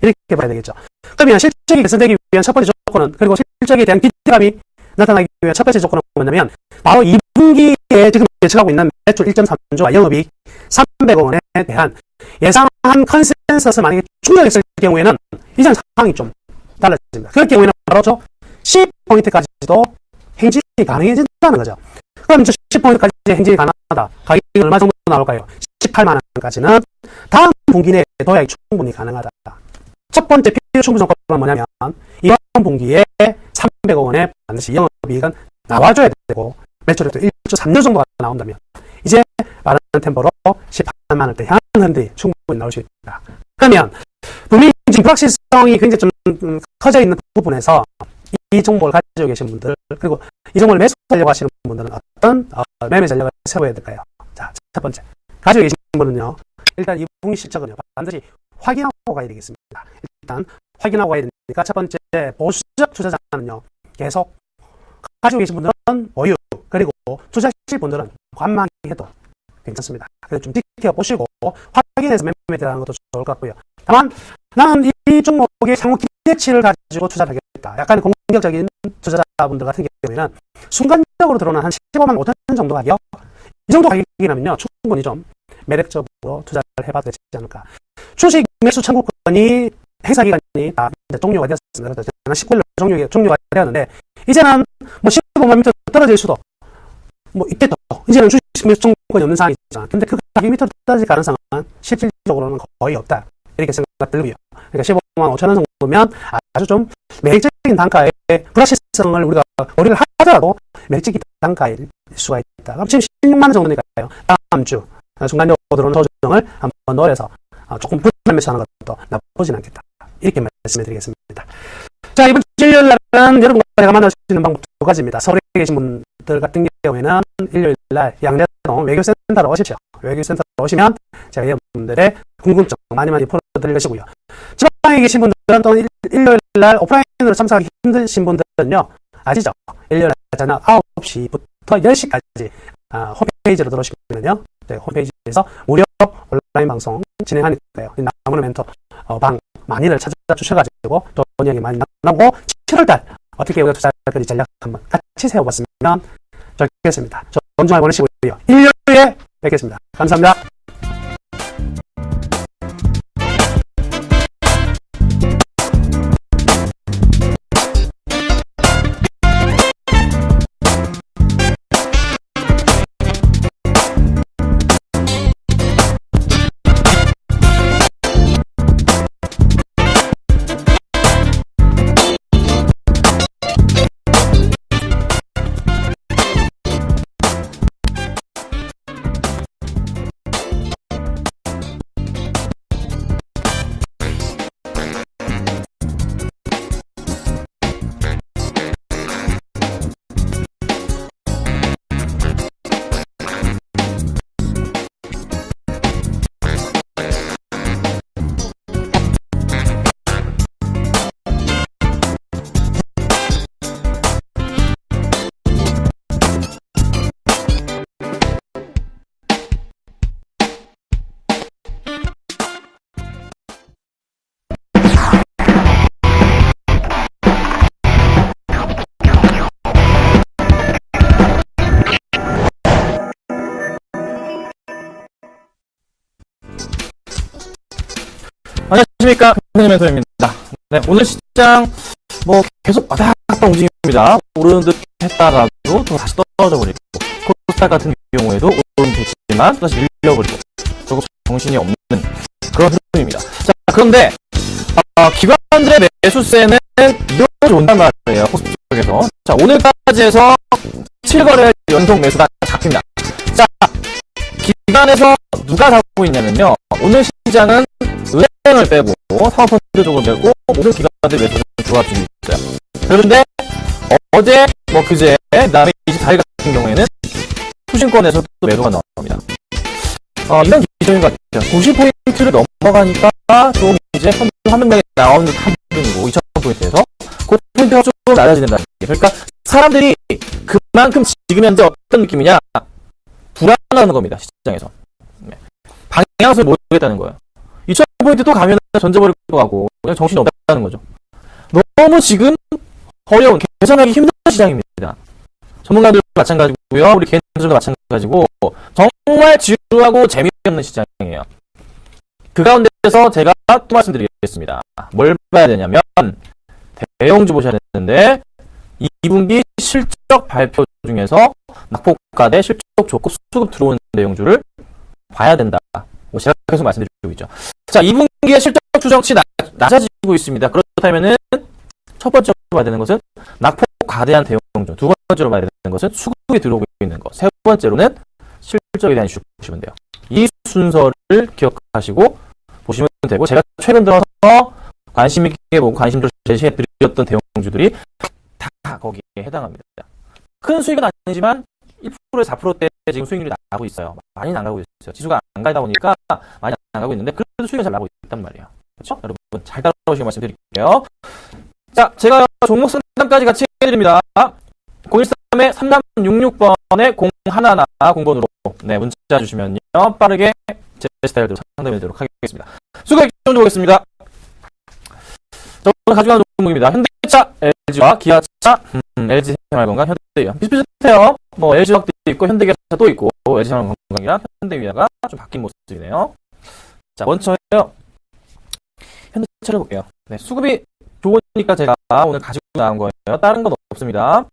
이렇게 봐야 되겠죠. 그러면 실적이 개선되기 위한 첫 번째 조건은 그리고 실적에 대한 기대감이 나타나기 위한 첫 번째 조건은 뭐냐면 바로 2분기에 지금 예측하고 있는 매출 1.3조와 영업이익 300억 원에 대한 예상한 컨센서스 만약에 충족했을 경우에는 이전 상황이 좀 달라집니다. 그럴 경우에는 바로 저 10포인트까지도 행진이 가능해진다는 거죠. 그럼 저 10포인트까지 행진이 가능하다. 가격이 얼마 정도 나올까요? 18만 원까지는 다음 분기 내에 도약이 충분히 가능하다. 첫 번째 필요 충분 조건은 뭐냐면 이번 분기에 300억 원에 반드시 영업이익은 나와줘야 되고 매출액도 1.3조 정도가 나온다면 이제 빠른 템포로 18만 원대 향하는 흔들이 충분히 나올 수 있다. 그러면 분명히 지금 불확실성이 굉장히 좀 커져 있는 부분에서 이 종목을 가지고 계신 분들 그리고 이 종목을 매수하려고 하시는 분들은 어떤 매매 전략을 세워야 될까요? 자, 첫 번째 가지고 계신 분은요 일단 이 분기 실적은요 반드시 확인하고 가야 되겠습니다. 일단 확인하고 가야 되니까 첫 번째 보수적 투자자는요 계속 가지고 계신 분들은 보유 그리고 투자하실 분들은 관망해도 괜찮습니다. 그래서 좀 지켜보시고 확인해서 매매 들어가는 것도 좋을 것 같고요. 다만 나는 이 종목의 향후 기대치를 가지고 투자를 하겠다. 약간 공격적인 투자자분들 같은 경우에는 순간적으로 들어오는 한 15만 5천 정도 가격 이 정도 가격이라면요 충분히 좀 매력적으로 투자를 해봐도 되지 않을까. 주식 매수 청구권이 행사 기간이 다 종료가 되었습니다. 19일로 종료가 되었는데 이제는 뭐 15만 밑으로 떨어질 수도 뭐 있겠죠. 이제는 주식 매수 청구권이 없는 상황이죠. 근데 그 가격 밑으로 떨어질 가능성은 실질적으로는 거의 없다. 이렇게 생각 들고요. 그러니까 15만 5천 원 정도면 아주 좀 매력적인 단가의 불확실성을 우리가 고려를 하더라도 매력적인 단가일 수가 있다. 그럼 지금 16만 원 정도니까요. 다음 주 순간적으로 들어오는 조정을 한번 노려서 조금 부담 매수하는 것도 나쁘진 않겠다. 이렇게 말씀해 드리겠습니다. 자, 이번 주 일요일 날은 여러분과 제가 만날 수 있는 방법 두 가지입니다. 서울에 계신 분들 같은 경우에는 일요일 날 양재동 외교센터로 오십시오. 외교센터로 오시면 제가 여러분들의 궁금증 많이 풀어드릴 것이고요. 지방에 계신 분들은 또 일요일 날 오프라인으로 참석하기 힘드신 분들은요. 아시죠? 일요일 날 저녁 9시부터 10시까지 홈페이지로 들어오시면요. 홈페이지에서 무료 온라인 방송 진행하니까요. 나무는 멘토 방 많이들 찾아주셔가지고 좋은 이야기 많이 나누고 7월달 어떻게 우리가 투자할 건지 전략 한번 같이 세워봤으면 좋겠습니다. 좋은 주말 보내시고요. 일요일에 뵙겠습니다. 감사합니다. 안녕하십니까. 김성현 멘토입니다. 네, 오늘 시장 뭐 계속 왔다 갔다 움직입니다. 오르는 듯 했다가도 또 다시 떨어져 버리고, 코스닥 같은 경우에도 오르는 듯 했지만 다시 밀려버리고, 조금 정신이 없는 그런 흐름입니다. 자, 그런데 기관들의 매수세는 이어져 온단 말이에요. 코스피 쪽에서. 자, 오늘까지 해서 7거래 연속 매수가 잡힙니다. 자, 기관에서 누가 사고 있냐면요. 오늘 시장은 은행을 빼고 사모펀드 쪽을 빼고 모든 기관들 매수는 조합 중에 있어요. 그런데 어제 뭐 그제 그다음에 24일 같은 경우에는 투신권에서 또 매도가 나옵니다. 이런 기준인 것 같아요. 90포인트를 넘어가니까 좀 이제 한 명에 나오는 듯한 기준이고 2000포인트에서 그 포인트가 좀 낮아진다. 그러니까 사람들이 그만큼 지금 현재 어떤 느낌이냐, 불안하는 겁니다. 시장에서. 방향을 모르겠다는 거예요. 2000포인트 또 가면 던져버릴 것 같고 그냥 정신이 없다는 거죠. 너무 지금 어려운, 계산하기 힘든 시장입니다. 전문가들 마찬가지고요. 우리 개인들도 마찬가지고 정말 지루하고 재미없는 시장이에요. 그 가운데서 제가 또 말씀드리겠습니다. 뭘 봐야 되냐면 대형주 보셔야 되는데 2분기 실적 발표 중에서 낙폭과대 실적 좋고 수급 들어오는 대형주를 봐야 된다. 제가 계속 말씀드리고 있죠. 자, 2분기의 실적 추정치 낮아지고 있습니다. 그렇다면은 첫 번째로 봐야 되는 것은 낙폭 과대한 대형주, 두 번째로 봐야 되는 것은 수급이 들어오고 있는 것, 세 번째로는 실적에 대한 이슈 보시면 돼요. 이 순서를 기억하시고 보시면 되고, 제가 최근 들어서 관심 있게 보고 관심을 제시해드렸던 대형주들이 다 거기에 해당합니다. 큰 수익은 아니지만 1%에서 4%대 지금 수익률이 나가고 있어요. 많이는 안 가고 있어요. 지수가 안 가다 보니까 많이 안 가고 있는데 그래도 수익은 잘 나고 있단 말이에요. 그렇죠? 여러분 잘 따라오시고 말씀드릴게요. 자, 제가 종목 상담까지 같이 해드립니다. 013에 3366번에 011 공번으로 네, 문자 주시면요 빠르게 제 스타일대로 상담해드리도록 하겠습니다. 수급 액정 보겠습니다. 자, 오늘 가지고 가는 종목입니다. 현대차, LG와 기아차, LG생활건강, 현대위아 비슷비슷해요. 뭐 LG화학도 있고 현대기아차도 있고 LG생활건강이랑 현대위아가 좀 바뀐 모습이네요. 자, 먼저요 현대차를 볼게요. 네, 수급이 좋으니까 제가 오늘 가지고 나온 거예요. 다른 건 없습니다.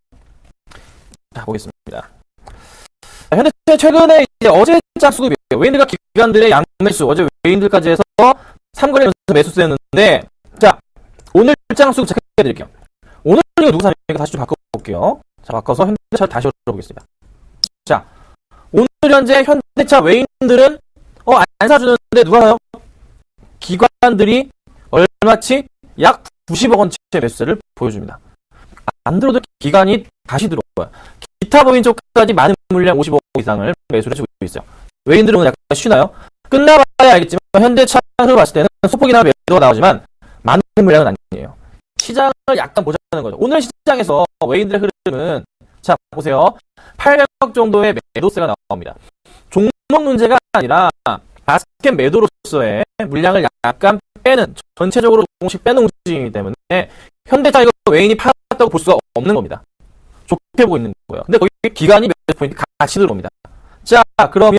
자, 보겠습니다. 자, 현대차 최근에 이제 어제장 수급이에요. 외인들과 기관들의 양매수, 어제 외인들까지 해서 3거래 연속 매수세였는데, 자, 오늘 장 수급 체크해드릴게요. 오늘 이거 누구 사니까 다시 좀 바꿔볼게요. 자, 바꿔서 현대차를 다시 열어보겠습니다. 자, 오늘 현재 현대차 외인들은 안 사주는데 누가 사요? 기관들이 얼마치? 약 90억 원치의 매수세를 보여줍니다. 안 들어도 기관이 다시 들어와요. 기타 법인 쪽까지 많은 물량 50억 이상을 매수를 해주고 있어요. 외인들은 약간 쉬나요? 끝나봐야 알겠지만 현대차를 봤을 때는 소폭이나 매도가 나오지만 많은 물량은 아니에요. 시장을 약간 보자는 거죠. 오늘 시장에서 외인들의 흐름은 자 보세요. 800억 정도의 매도세가 나옵니다. 종목 문제가 아니라 바스켓 매도로서의 물량을 약간 빼는, 전체적으로 조금씩 빼는 움직임이기 때문에 현대차 이거 외인이 팔았다고 볼 수가 없는 겁니다. 좋게 보고 있는 거예요. 근데 거기 기관이 몇 포인트 같이 들어옵니다. 자, 그러면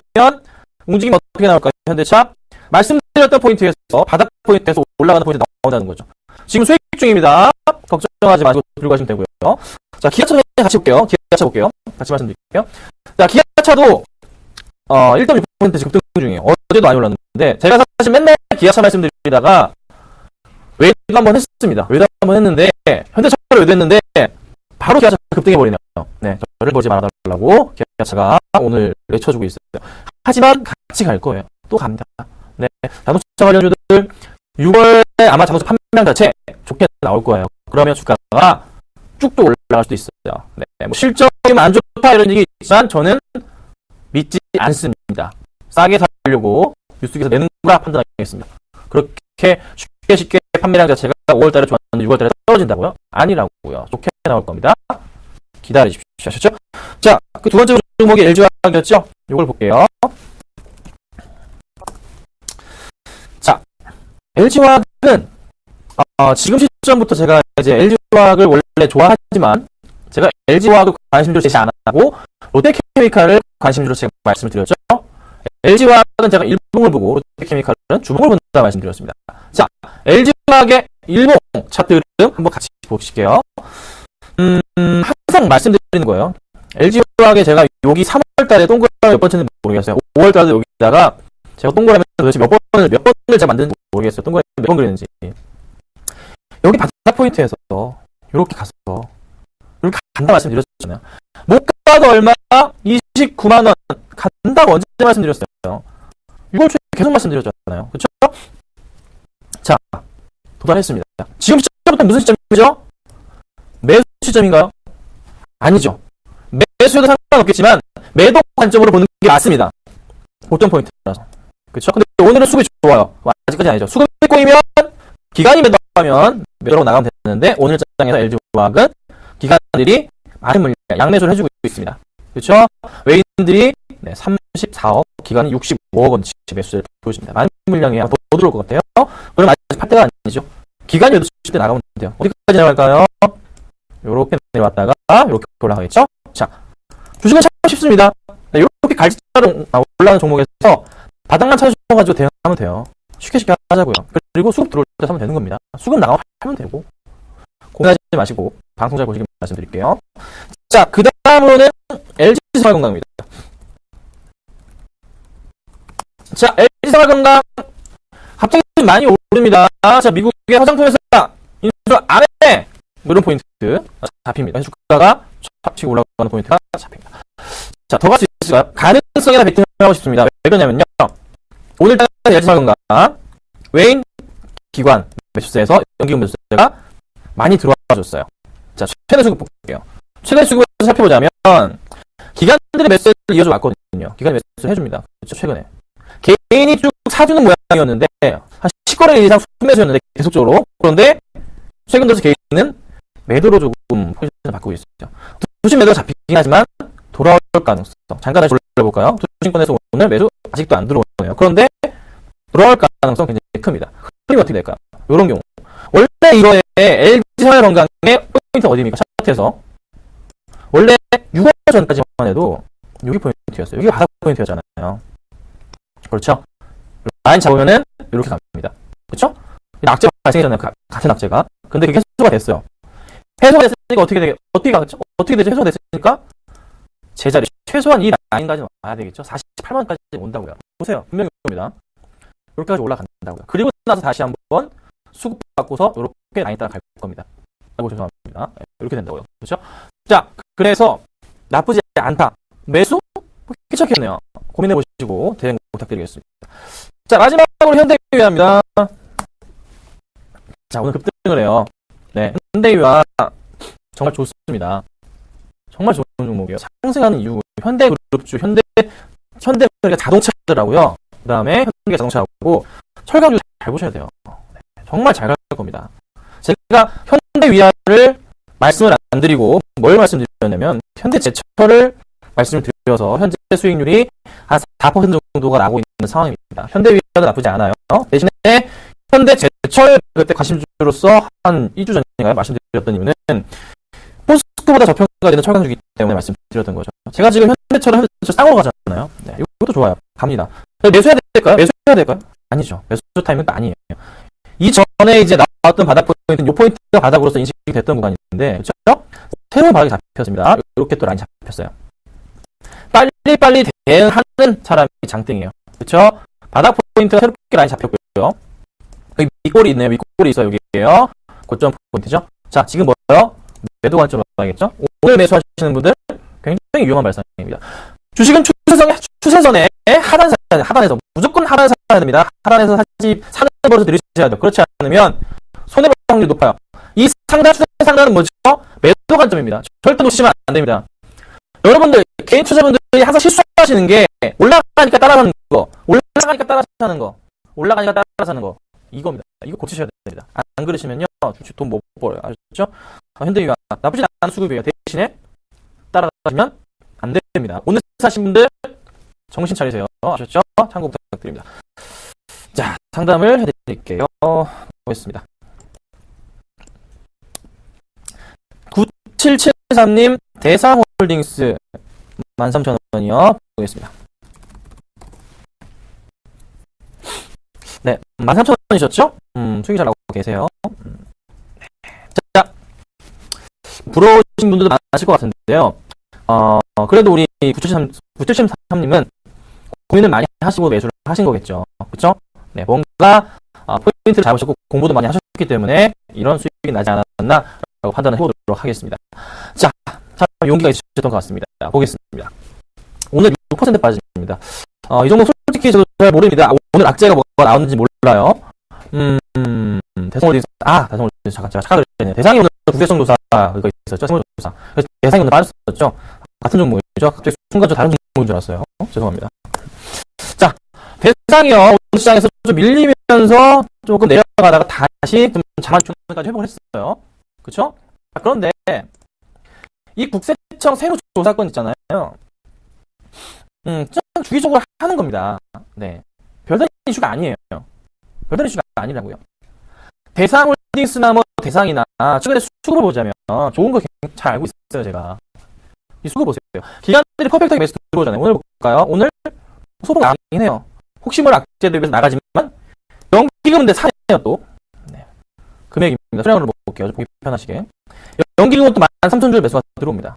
움직임 어떻게 나올까요? 현대차 말씀드렸던 포인트에서 바닥 포인트에서 올라가는 포인트 나온다는 거죠. 지금 수익 중입니다. 걱정하지 마시고 들고 가시면 되고요. 자, 기아차 같이 볼게요. 기아차 볼게요. 같이 말씀드릴게요. 자, 기아차도 1.6% 지금 급등 중이에요. 어제도 많이 올랐는데 제가 사실 맨날 기아차 말씀드리다가 외도 한번 했습니다. 외도 한번 했는데 현대차를 외도했는데 바로 기아차 급등해버리네요. 네, 저를 보지 말아달라고 기아차가 오늘 외쳐주고 있어요. 하지만 같이 갈 거예요. 또 갑니다. 네, 자동차 관련주들 6월에 아마 자동차 판매량 자체 좋게 나올 거예요. 그러면 주가가 쭉쭉 올라갈 수도 있어요. 네, 뭐 실적이 안 좋다 이런 얘기 있지만 저는 믿지 않습니다. 싸게 사려고 뉴스기사 내는 거라 판단하겠습니다. 그렇게 쉽게 판매량 자체가 5월달에 좋았는데 6월달에 떨어진다고요? 아니라고요. 좋게 나올 겁니다. 기다려주십시오. 아셨죠? 자, 그 두 번째 종목이 LG화학이었죠? 이걸 볼게요. 자, LG화학은 지금 시점부터 제가 이제 LG화학을 원래 좋아하지만 제가 LG화학을 관심주로 제시 안 하고 롯데케미칼을 관심주로 제가 말씀을 드렸죠. LG화학은 제가 일봉을 보고 롯데케미칼은 주봉을 본다 말씀드렸습니다. 자, LG화학의 일봉 차트 흐름 한번 같이 보실게요. 항상 말씀드리는 거예요. LG화학에 제가 여기 3월달에 동그라미 몇 번째인지 모르겠어요. 5월달에 여기다가 제가 동그라미 도대체 몇 번을 제가 만드는지 모르겠어요. 동그라미 몇 번 그리는지. 여기 바닥 포인트에서 이렇게 가서 이렇게 간다 말씀드렸잖아요. 못 가도 얼마? 29만 원 간다고 언제 말씀드렸어요? 6월 초에 계속 말씀드렸잖아요. 그렇죠? 자, 도달했습니다. 지금 시점부터 무슨 시점이죠? 매수 시점인가요? 아니죠. 매수해도 상관없겠지만 매도 관점으로 보는 게 맞습니다. 고점 포인트라서. 그렇죠? 근데 오늘은 수급이 좋아요. 아직까지 아니죠. 수급이 꼬이면 기관이 매도하면 매도로 나가면 되는데 오늘 장에서 LG화학은 기관들이 많은 물량 양매수를 해주고 있습니다. 그렇죠? 외인들이 34억, 기관이 65억 원치 매수를 보여줍니다. 많은 물량이 더 들어올 것 같아요. 그럼 아직 팔 때가 아니죠. 기관이 매도 칠 때 나가면 돼요. 어디까지 내려갈까요? 요렇게 내려왔다가 이렇게 올라가겠죠? 자, 주식은 참 쉽습니다. 이렇게 갈지자로 올라가는 종목에서 바닥만 찾아가지고 대응하면 돼요. 쉽게 하자고요. 그리고 수급 들어올 때 사면 되는 겁니다. 수급 나가면 하면 되고 고민하지 마시고 방송 잘 보시길 말씀드릴게요. 자, 그 다음으로는 LG생활건강입니다. 자, LG생활건강 갑자기 많이 오릅니다. 자, 미국의 화장품회사 인수 안에 이런 포인트 잡힙니다. 주가가 촥 치고 올라가는 포인트가 잡힙니다. 자, 더 갈 수 있을까요? 가능성에다 베팅하고 싶습니다. 왜 그러냐면요. 오늘 LG생활건강 외인 기관 매수세에서 연기금 매수세가 많이 들어와줬어요. 자, 최대 수급 볼게요. 최대 수급을 살펴보자면 기관들의 매수세를 이어져 왔거든요. 기관이 매수를 해줍니다. 그렇죠? 최근에 개인이 쭉 사주는 모양이었는데 한 10거래 이상 순매수였는데 계속적으로. 그런데 최근 들어서 개인은 매도로 조금 포지션을 바꾸고 있어요. 투신 매도가 잡히긴 하지만 돌아올 가능성. 잠깐 다시 올려볼까요? 투신권에서 오늘 매수 아직도 안 들어오네요. 그런데 돌아올 가능성 굉장히 큽니다. 흐름이 어떻게 될까요? 이런 경우. 원래 이거에 LG생활건강의 포인트 어디입니까? 차트에서. 원래 6월 전까지만 해도 여기 포인트였어요. 여기 바닥 포인트였잖아요. 그렇죠? 라인 잡으면은 이렇게 갑니다. 그렇죠? 악재가 발생했잖아요. 같은 악재가. 근데 그게 해소가 됐어요. 해소가 됐으니까 어떻게 가겠죠? 어떻게 되죠? 해소가 됐으니까 제자리 최소한 이 라인까지 와야 되겠죠? 48만까지 온다고요. 보세요. 분명히 옵니다. 이렇게까지 올라간다고요. 그리고 나서 다시 한번 수급 받고서 이렇게 라인 따라 갈 겁니다. 아이고 죄송합니다. 이렇게 된다고요. 그렇죠? 자, 그래서 나쁘지 않다. 매수? 괜찮겠네요. 고민해 보시고 대응 부탁드리겠습니다. 자, 마지막으로 현대유화입니다. 자, 오늘 급등을 해요. 네, 현대유화 정말 좋습니다. 정말 좋은 종목이에요. 상승하는 이유, 현대그룹주, 현대그룹 자동차더라고요. 그 다음에 현대 자동차하고 철강주 잘 보셔야 돼요. 네, 정말 잘 갈 겁니다. 제가 현대위아를 말씀을 안 드리고 뭘 말씀드렸냐면 현대제철을 말씀을 드려서 현재 수익률이 한 4% 정도가 나오고 있는 상황입니다. 현대위아도 나쁘지 않아요. 대신에 현대제철 그때 관심주로서 한 2주 전인가요? 말씀드렸던 이유는 포스코보다 저평가되는 철강주이기 때문에 말씀드렸던 거죠. 제가 지금 현대철을 쌍으로 가잖아요. 네, 이것도 좋아요. 갑니다. 매수해야 될까요? 매수해야 될까요? 아니죠. 매수 타이밍도 아니에요. 이전에 이제 나왔던 바닥 포인트는 이 포인트가 바닥으로서 인식이 됐던 구간인데, 그렇죠? 새로운 바닥이 잡혔습니다. 이렇게 또 라인이 잡혔어요. 빨리 대응하는 사람이 장땡이에요. 그렇죠? 바닥 포인트가 새롭게 라인이 잡혔고요. 여기 밑골이 있네요. 밑골이 있어요. 여기에요. 고점 포인트죠? 자, 지금 뭐예요? 매도 관점으로 가야겠죠? 오늘 매수하시는 분들 굉장히 위험한 발상입니다. 주식은 추세선에 하단에서 무조건 하단에 사야 됩니다. 하단에서 사는 버릇을 들이셔야 돼요. 그렇지 않으면 손해볼 확률이 높아요. 이 추세 상단은 뭐죠? 매도 관점입니다. 절대 놓치시면 안 됩니다. 여러분들 개인 투자분들이 항상 실수하시는 게 올라가니까 따라가는 거, 올라가니까 따라 사는 거 이겁니다. 이거 고치셔야 됩니다. 안 그러시면요 주식 돈 못 벌어요. 아시죠? 현대유화 나쁘지 않은 수급이에요. 대신에 따라가시면 안 됩니다. 오늘 사신 분들 정신 차리세요. 아셨죠? 참고 부탁드립니다. 자, 상담을 해드릴게요. 보겠습니다. 9773님 대상홀딩스 13,000원이요. 보겠습니다. 네, 13,000원이셨죠? 수익이 잘 나오고 계세요. 자, 부러우신 분들도 많으실 것 같은데요. 그래도 우리 9773님은 고민을 많이 하시고 매수를 하신 거겠죠. 그쵸? 네, 뭔가, 포인트를 잡으셨고 공부도 많이 하셨기 때문에 이런 수익이 나지 않았나라고 판단을 해보도록 하겠습니다. 자, 참 용기가 있으셨던 것 같습니다. 보겠습니다. 오늘 6% 빠집니다. 이 종목 솔직히 저도 잘 모릅니다. 오늘 악재가 뭐가 나오는지 몰라요. 대성홀딩스, 잠깐 제가 착각을 했네요. 대상이 오늘 국세청 조사, 그거 있었죠? 세무조사. 그래서 대상이 오늘 빠졌었죠? 같은 종목이죠? 갑자기 순간 저 다른 종목인 줄 알았어요. 죄송합니다. 자, 대상이요. 오늘 시장에서 좀 밀리면서 조금 내려가다가 다시 좀 자만추까지 회복을 했어요. 그쵸? 그런데, 이 국세청 세무조사건 있잖아요. 주기적으로 하는 겁니다. 네. 별다른 이슈가 아니에요. 별다른 이슈가 아니라고요. 대상홀딩스나 뭐 대상이나 최근에 수급을 보자면 좋은 거 잘 알고 있어요, 제가. 이 수급 보세요. 기관들이 퍼펙트하게 매수 들어오잖아요. 오늘 볼까요? 오늘 소폭 나가긴 해요. 혹시 모를 악재 대비해서 나가지만 연기금인데 사네요, 또. 네. 금액입니다. 수량으로 볼게요. 보기 편하시게. 연기금은 또 13,000줄 매수가 들어옵니다.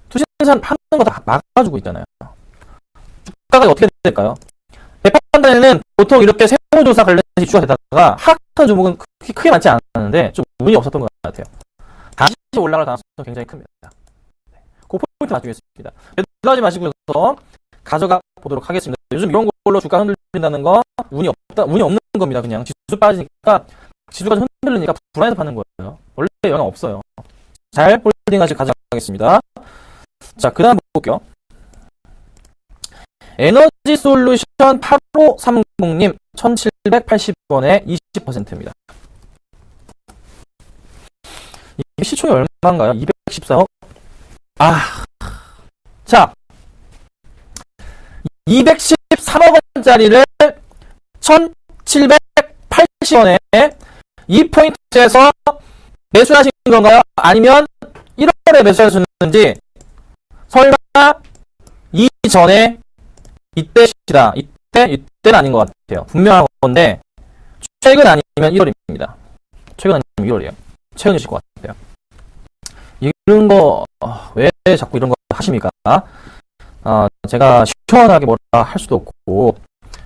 투신산 하는 거 다 막아주고 있잖아요. 주가가 어떻게 될까요? 대판단에는 보통 이렇게 세무조사 관련해서 이슈가 되다가 하락한 종목은 크게 많지 않았는데 좀 운이 없었던 것 같아요. 다시 올라갈 가능성이 굉장히 큽니다. 그 포인트 맞추겠습니다. 매도하지 마시고요. 가져가 보도록 하겠습니다. 요즘 이런 걸로 주가 흔들린다는 거 운이 없는 겁니다. 그냥 지수 빠지니까 지수가 흔들리니까 불안해서 파는 거예요. 원래 영향 없어요. 잘 홀딩하시 가져가겠습니다. 자, 그 다음 볼게요. 에너지 솔루션 8530님 1780원에 20%입니다. 이게 시총이 얼마인가요? 214억? 자, 213억 원짜리를 1780원에 2포인트에서 매수하신 건가요? 아니면 1월에 매수하셨는지 설마 이전에 이때시다. 이때는 아닌 것 같아요. 분명한 건데 최근 아니면 1월입니다. 최근 아니면 1월이에요. 최근이실 것 같아요. 이런 거 왜 자꾸 이런 거 하십니까? 제가 시원하게 뭐라 할 수도 없고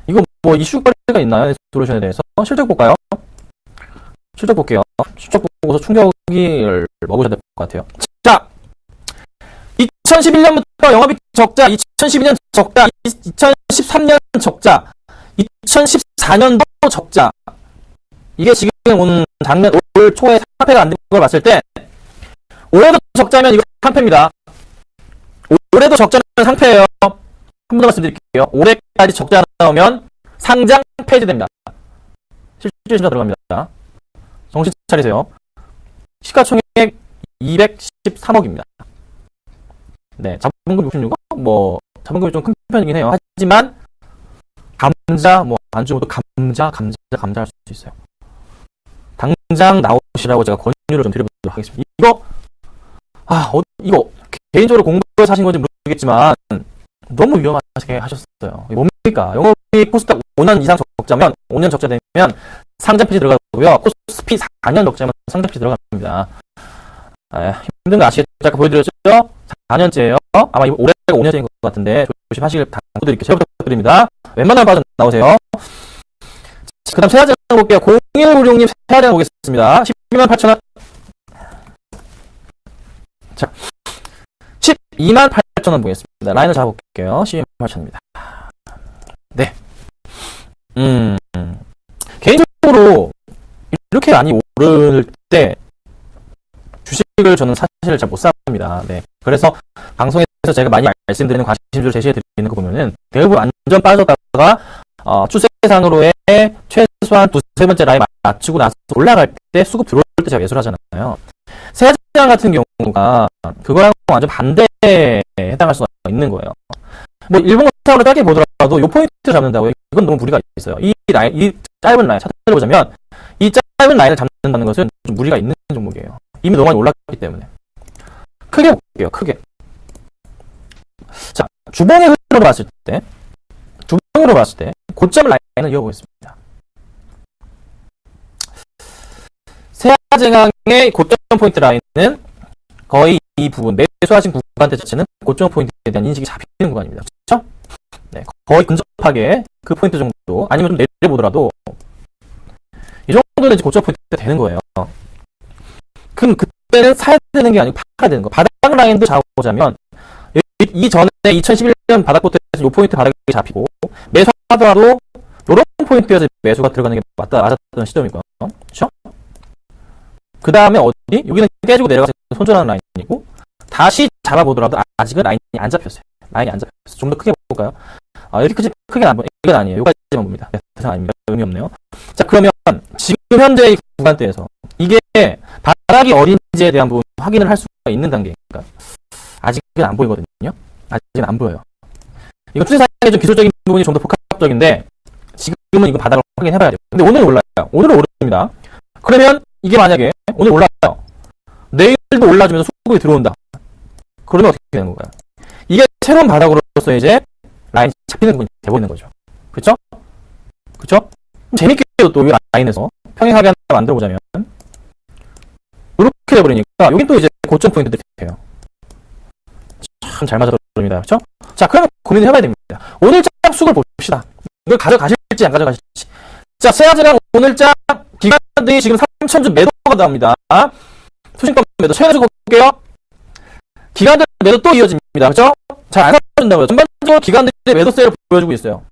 이거 뭐 이슈거리가 있나요? 솔루션에 대해서 실적 볼까요? 실적 볼게요. 실적 보고서 충격을 먹으셔야 될 것 같아요. 자, 2011년부터 영업이익 적자, 2012년 적자, 2013년 적자, 2014년도 적자. 이게 지금 온 작년 올 초에 상패가 안 된 걸 봤을 때 올해도 적자면 이거 상패입니다. 올해도 적자면 상패예요. 한 번 더 말씀드릴게요. 올해까지 적자 나오면 상장 폐지됩니다. 실질 신청 들어갑니다. 정신 차리세요. 시가총액 213억입니다. 네, 자본금 66억? 자본금이 좀 큰 편이긴 해요. 하지만, 감자, 안주모도 감자 할 수 있어요. 당장 나오시라고 제가 권유를 좀 드려보도록 하겠습니다. 이거, 개인적으로 공부를 사신 건지 모르겠지만, 너무 위험하게 하셨어요. 뭡니까? 영업이익 코스닥 5년 이상 적자면, 5년 적자 되면 상장 폐지 들어가고요. 코스피 4년 적자면 상장 폐지 들어갑니다. 힘든 거 아시겠죠? 아까 보여드렸죠? 4년째예요. 아마 올해가 5년째인 것 같은데 조심하시길 당부드릴게요. 잘 부탁드립니다. 웬만하면 빠져나오세요. 그 다음 세하장 볼게요. 0196님 세하장 보겠습니다. 128,000원. 자, 128,000원 보겠습니다. 라인을 잡아볼게요. 128,000원입니다. 네. 개인적으로 이렇게 많이 오를 때 주식을 저는 사실 잘 못 삽니다. 네. 그래서 방송에서 제가 많이 말씀드리는 관심주를 제시해 드리는 거 보면은 대부분 완전 빠졌다가 추세상으로의 최소한 두세 번째 라인 맞추고 나서 올라갈 때 수급 들어올 때 제가 매수를 하잖아요. 세장 같은 경우가 그거랑 완전 반대에 해당할 수가 있는 거예요. 일본 사람으로 짧게 보더라도 이 포인트를 잡는다고요. 이건 너무 무리가 있어요. 이 짧은 라인 차트를 보자면 이 짧은 라인을 잡는다는 것은 좀 무리가 있는 종목이에요. 이미 너무 많이 올랐기 때문에. 크게 볼게요. 크게. 자, 주봉의 흐름으로 봤을 때 고점 라인을 이어보겠습니다. 세하증항의 고점 포인트 라인은 거의 이 부분, 매수하신 구간대 자체는 고점 포인트에 대한 인식이 잡히는 구간입니다. 그렇죠? 네, 거의 근접하게 그 포인트 정도, 아니면 좀 내려보더라도 이 정도는 이제 고점 포인트가 되는 거예요. 그럼 그때는 사야 되는 게 아니고 팔아야 되는 거. 바닥 라인도 잡아보자면 이전에 2011년 바닥부터 해서 이 포인트 바닥이 잡히고 매수하더라도 이런 포인트에서 매수가 들어가는 게 맞았던 시점이고요. 그렇죠? 그 다음에 어디? 여기는 깨지고 내려가서 손절하는 라인이고 다시 잡아보더라도 아직은 라인이 안 잡혔어요. 라인이 안 잡혔어요. 좀 더 크게 볼까요? 이렇게 크게 안 보여요. 이건 아니에요. 여기까지만 봅니다. 대상 아닙니다. 의미 없네요. 자, 그러면 지금 현재 이 구간대에서 이게 바닥이 어딘지에 대한 부분 확인을 할 수가 있는 단계니까 아직은 안 보이거든요. 아직은 안 보여요. 이거 추세상의 좀 기술적인 부분이 좀 더 복합적인데 지금은 이거 바닥을 확인해봐야 돼요. 근데 오늘 올라요. 오늘은 오릅니다. 그러면 이게 만약에 오늘 올라요. 내일도 올라주면서 수급이 들어온다. 그러면 어떻게 되는 건가요? 이게 새로운 바닥으로서 이제 라인이 잡히는 부분이 되고 있는 거죠. 그렇죠? 그렇죠? 재밌게도 또 이 라인에서 평행하게 하나 만들어 보자면 이렇게 돼버리니까 여긴 또 이제 고점 포인트들이 돼요. 참 잘 맞아떨어집니다. 그렇죠? 자, 그러면 고민을 해봐야 됩니다. 오늘장 수급을 봅시다. 이걸 가져가실지 안 가져가실지. 자, 세아즈랑 오늘장 기관들이 지금 3,000주 매도가 나옵니다. 투신권 매도 최근에 주고 볼게요. 기관들 매도 또 이어집니다. 그렇죠? 잘 안 사준다고요. 전반적으로 기관들의 매도 세일을 보여주고 있어요.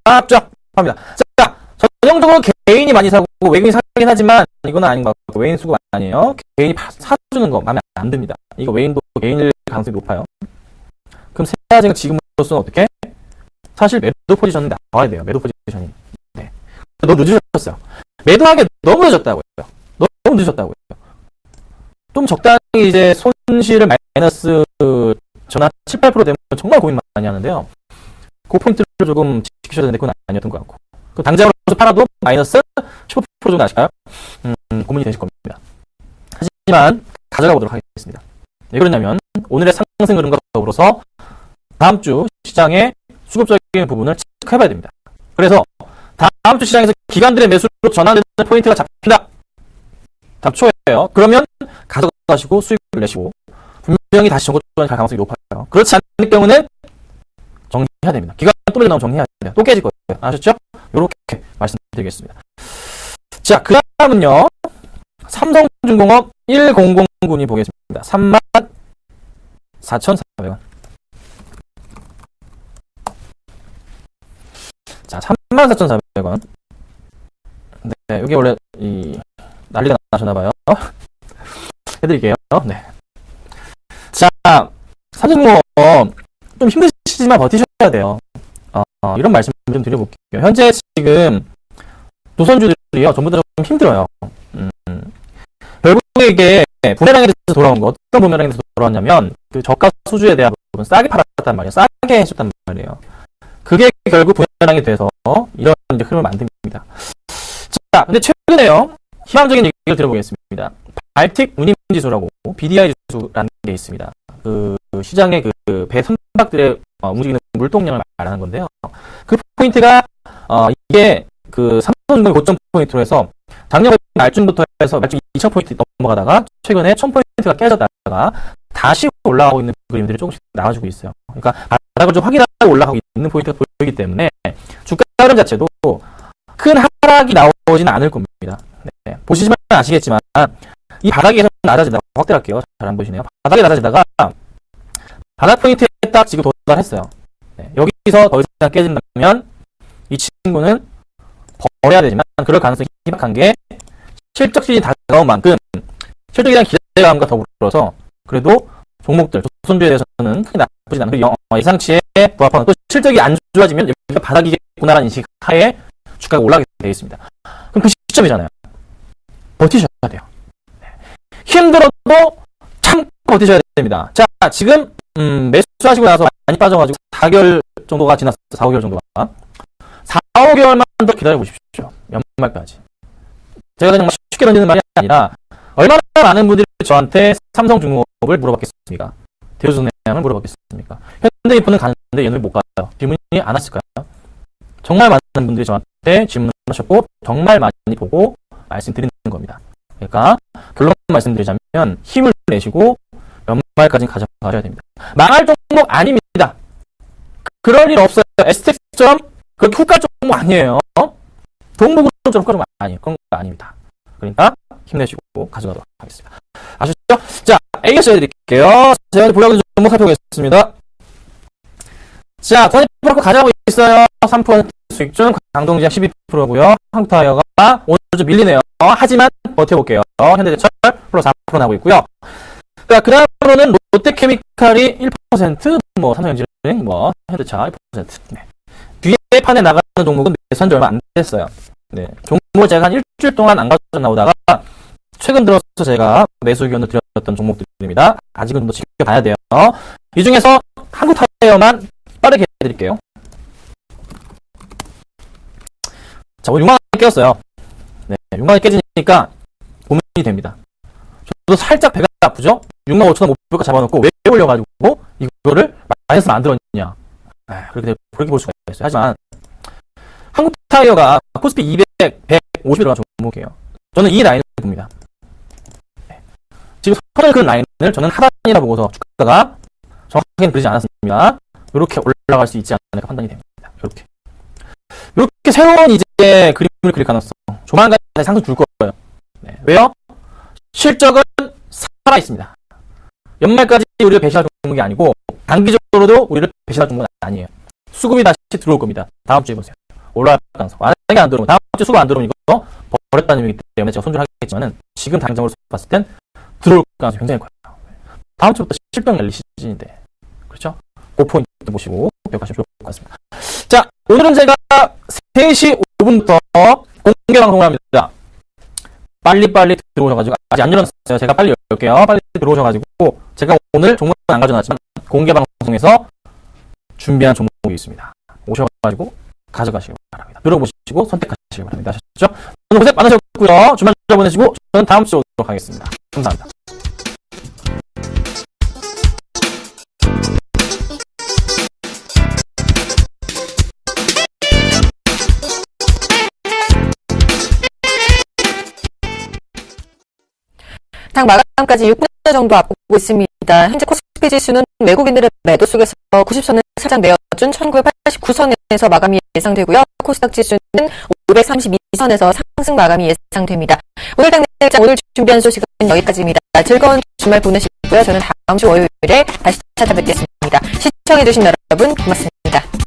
쫙쫙 합니다. 자, 전형적으로 개인이 많이 사고 외국인이 사긴 하지만 이건 아닌 것 같고 외인 수급 아니에요. 개인이 사주는 거 마음에 안 듭니다. 이거 외인도 개인일 가능성이 높아요. 그럼 세아즈가 지금으로서는 어떻게? 사실 매도 포지션이 나와야 돼요. 매도 포지션이. 네. 너무 늦으셨어요. 매도하기 너무 늦었다고요. 너무 늦으셨다고요. 좀 적당히 이제 손실을 마이너스 전환 7, 8% 되면 정말 고민 많이 하는데요. 그 포인트를 조금 지키셔야 되는데 그건 아니었던 것 같고. 그 당장으로서 팔아도 마이너스 15% 정도 나실까요? 고민이 되실 겁니다. 하지만 가져가 보도록 하겠습니다. 왜 그러냐면 오늘의 상승 흐름과 더불어서 다음 주 시장의 수급적인 부분을 체크해봐야 됩니다. 그래서 다음 주 시장에서 기관들의 매수로 전환되는 포인트가 잡힌다. 잡초예요. 그러면 가져가시고 수익을 내시고 분명히 다시 정고점에 갈 가능성이 높아요. 그렇지 않을 경우는 정리해야 됩니다. 기관 또 밀려나오면 정리해야 돼요. 또 깨질 거예요. 아셨죠? 이렇게 말씀드리겠습니다. 자, 그 다음은요. 삼성중공업 1009이 보겠습니다. 34,400원. 자, 34,400원. 네, 여기 원래 난리가 나셨나봐요. 해드릴게요. 네. 자, 삼성중공업 좀 힘드시지만 버티셔야 돼요. 이런 말씀 좀 드려볼게요. 현재 지금 노선주들이요, 전부 다 좀 힘들어요. 결국에 이게 부메랑에 대해서 돌아온 거, 어떤 부메랑에 대해서 돌아왔냐면, 그 저가 수주에 대한 부분 싸게 팔았단 말이에요. 싸게 해줬단 말이에요. 그게 결국 부메랑이 돼서 이런 이제 흐름을 만듭니다. 자, 근데 최근에요, 희망적인 얘기를 들어보겠습니다. 발틱 운임지수라고 BDI 지수라는 게 있습니다. 그 시장의 그 배 선박들의 움직이는 물동량을 말하는 건데요. 그 포인트가 이게 그 삼성중공업 고점 포인트로 해서 작년 말쯤부터 해서 말쯤 2,000포인트 넘어가다가 최근에 1,000포인트가 깨졌다가 다시 올라가고 있는 그림들이 조금씩 나와주고 있어요. 그러니까 바닥을 좀 확인하고 올라가고 있는 포인트가 보이기 때문에 주가 흐름 자체도 큰 하락이 나오지는 않을 겁니다. 네. 보시면 아시겠지만 이 바닥에서 낮아지다가 확대할게요. 잘 안 보이시네요. 바닥에 낮아지다가 바닥 포인트에 딱 지금 도달했어요. 네. 여기서 더 이상 깨진다면 이 친구는 버려야 되지만 그럴 가능성이 희박한 게 실적 시즌이 다가온 만큼 실적에 대한 기대감과 더불어서 그래도 종목들, 조선주에 대해서는 크게 나쁘진 않고 예상치에 부합하는 또 실적이 안 좋아지면 여기가 바닥이겠구나라는 인식 하에 주가가 올라가게 되어 있습니다. 그럼 그 시점이잖아요. 버티셔야 돼요. 힘들어도 참고 버티셔야 됩니다. 자, 지금 매수하시고 나서 많이 빠져가지고 4개월 정도가 지났어요. 4, 5개월 정도가. 4, 5개월만 더 기다려보십시오. 연말까지. 제가 정말 쉽게 던지는 말이 아니라 얼마나 많은 분들이 저한테 삼성중공업을 물어봤겠습니까? 대우전해양을 물어봤겠습니까? 현대인프는 가는데 얘는 못 가요. 질문이 안 왔을까요? 정말 많은 분들이 저한테 질문을 하셨고 정말 많이 보고 말씀드리는 겁니다. 그러니까 결론 말씀드리자면 힘을 내시고 연말까지 가져가셔야 됩니다. 망할 종목 아닙니다. 그럴 일 없어요. STX처럼 그렇게 훅 갈 종목 아니에요. 동북으로처럼 훅 갈 종목 아니에요. 그런 거 아닙니다. 그러니까 힘내시고 가져가도록 하겠습니다. 아셨죠? 자, AS 해드릴게요. 제가 보유하고 있는 종목 살펴보겠습니다. 자, 권익프로코 가져가고 있어요. 3% 수익중, 강동제약 12%고요. 한국타이어가 오늘 좀 밀리네요. 하지만 버텨볼게요. 현대제철 플러스 4% 나오고 있고요. 그 다음으로는 롯데케미칼이 1%, 삼성엔지니어링, 현대차 1%. 네. 뒤에 판에 나가는 종목은 매수한 지 얼마 안 됐어요. 네. 종목을 제가 한 일주일 동안 안 가져 나오다가 최근 들어서 제가 매수 의견을 드렸던 종목들입니다. 아직은 좀 더 지켜봐야 돼요. 이 중에서 한국타이어만 빠르게 해드릴게요. 자, 오늘 6만원 깨졌어요. 네, 6만원이 깨지니까 고민이 됩니다. 저도 살짝 배가 아프죠? 65,000원 목표가 잡아놓고 왜 올려가지고 이거를 마이너스 만들었냐. 그렇게 볼 수가 있어요. 하지만 한국타이어가 코스피 200, 150에 들어간 종목이에요. 저는 이 라인을 봅니다. 네. 지금 선을 그은 라인을 저는 하단이라 보고서 주가가 정확하게는 그러지 않았습니다. 이렇게 올라갈 수 있지 않을까 판단이 됩니다. 이렇게 새로운 이제 그림을 그릴 가능성. 조만간 상승 줄 거예요. 네. 왜요? 실적은 살아 있습니다. 연말까지 우리를 배신할 종목이 아니고 단기적으로도 우리를 배신할 종목은 아니에요. 수급이 다시 들어올 겁니다. 다음 주에 보세요. 올라갈 가능성. 만약에 안 들어오면 다음 주에 수급 안 들어오면 이거 버렸다는 의미이기 때문에 제가 손절하겠지만은 지금 당장으로 봤을 땐 들어올 가능성이 굉장히 커요. 다음 주부터 실적 날리 시즌인데 그렇죠? 그 포인트 보시고 기억하시면 좋을 것 같습니다. 자, 오늘은 제가 3시 5분부터 공개 방송을 합니다. 빨리빨리 들어오셔가지고 아직 안 열었어요. 제가 빨리 열게요. 빨리 들어오셔가지고 제가 오늘 종목은 안 가져놨지만 공개 방송에서 준비한 종목이 있습니다. 오셔가지고 가져가시기 바랍니다. 들어보시고 선택하시기 바랍니다. 아셨죠? 오늘 고생 많으셨고요. 주말 잘 보내시고 저는 다음 주에 오도록 하겠습니다. 감사합니다. 당 마감까지 6분여 정도 앞두고 있습니다. 현재 코스피 지수는 외국인들의 매도 속에서 90선을 살짝 내어준 1989선에서 마감이 예상되고요. 코스닥 지수는 532선에서 상승 마감이 예상됩니다. 오늘 당 내일장 오늘 준비한 소식은 여기까지입니다. 즐거운 주말 보내시고요. 저는 다음 주 월요일에 다시 찾아뵙겠습니다. 시청해주신 여러분 고맙습니다.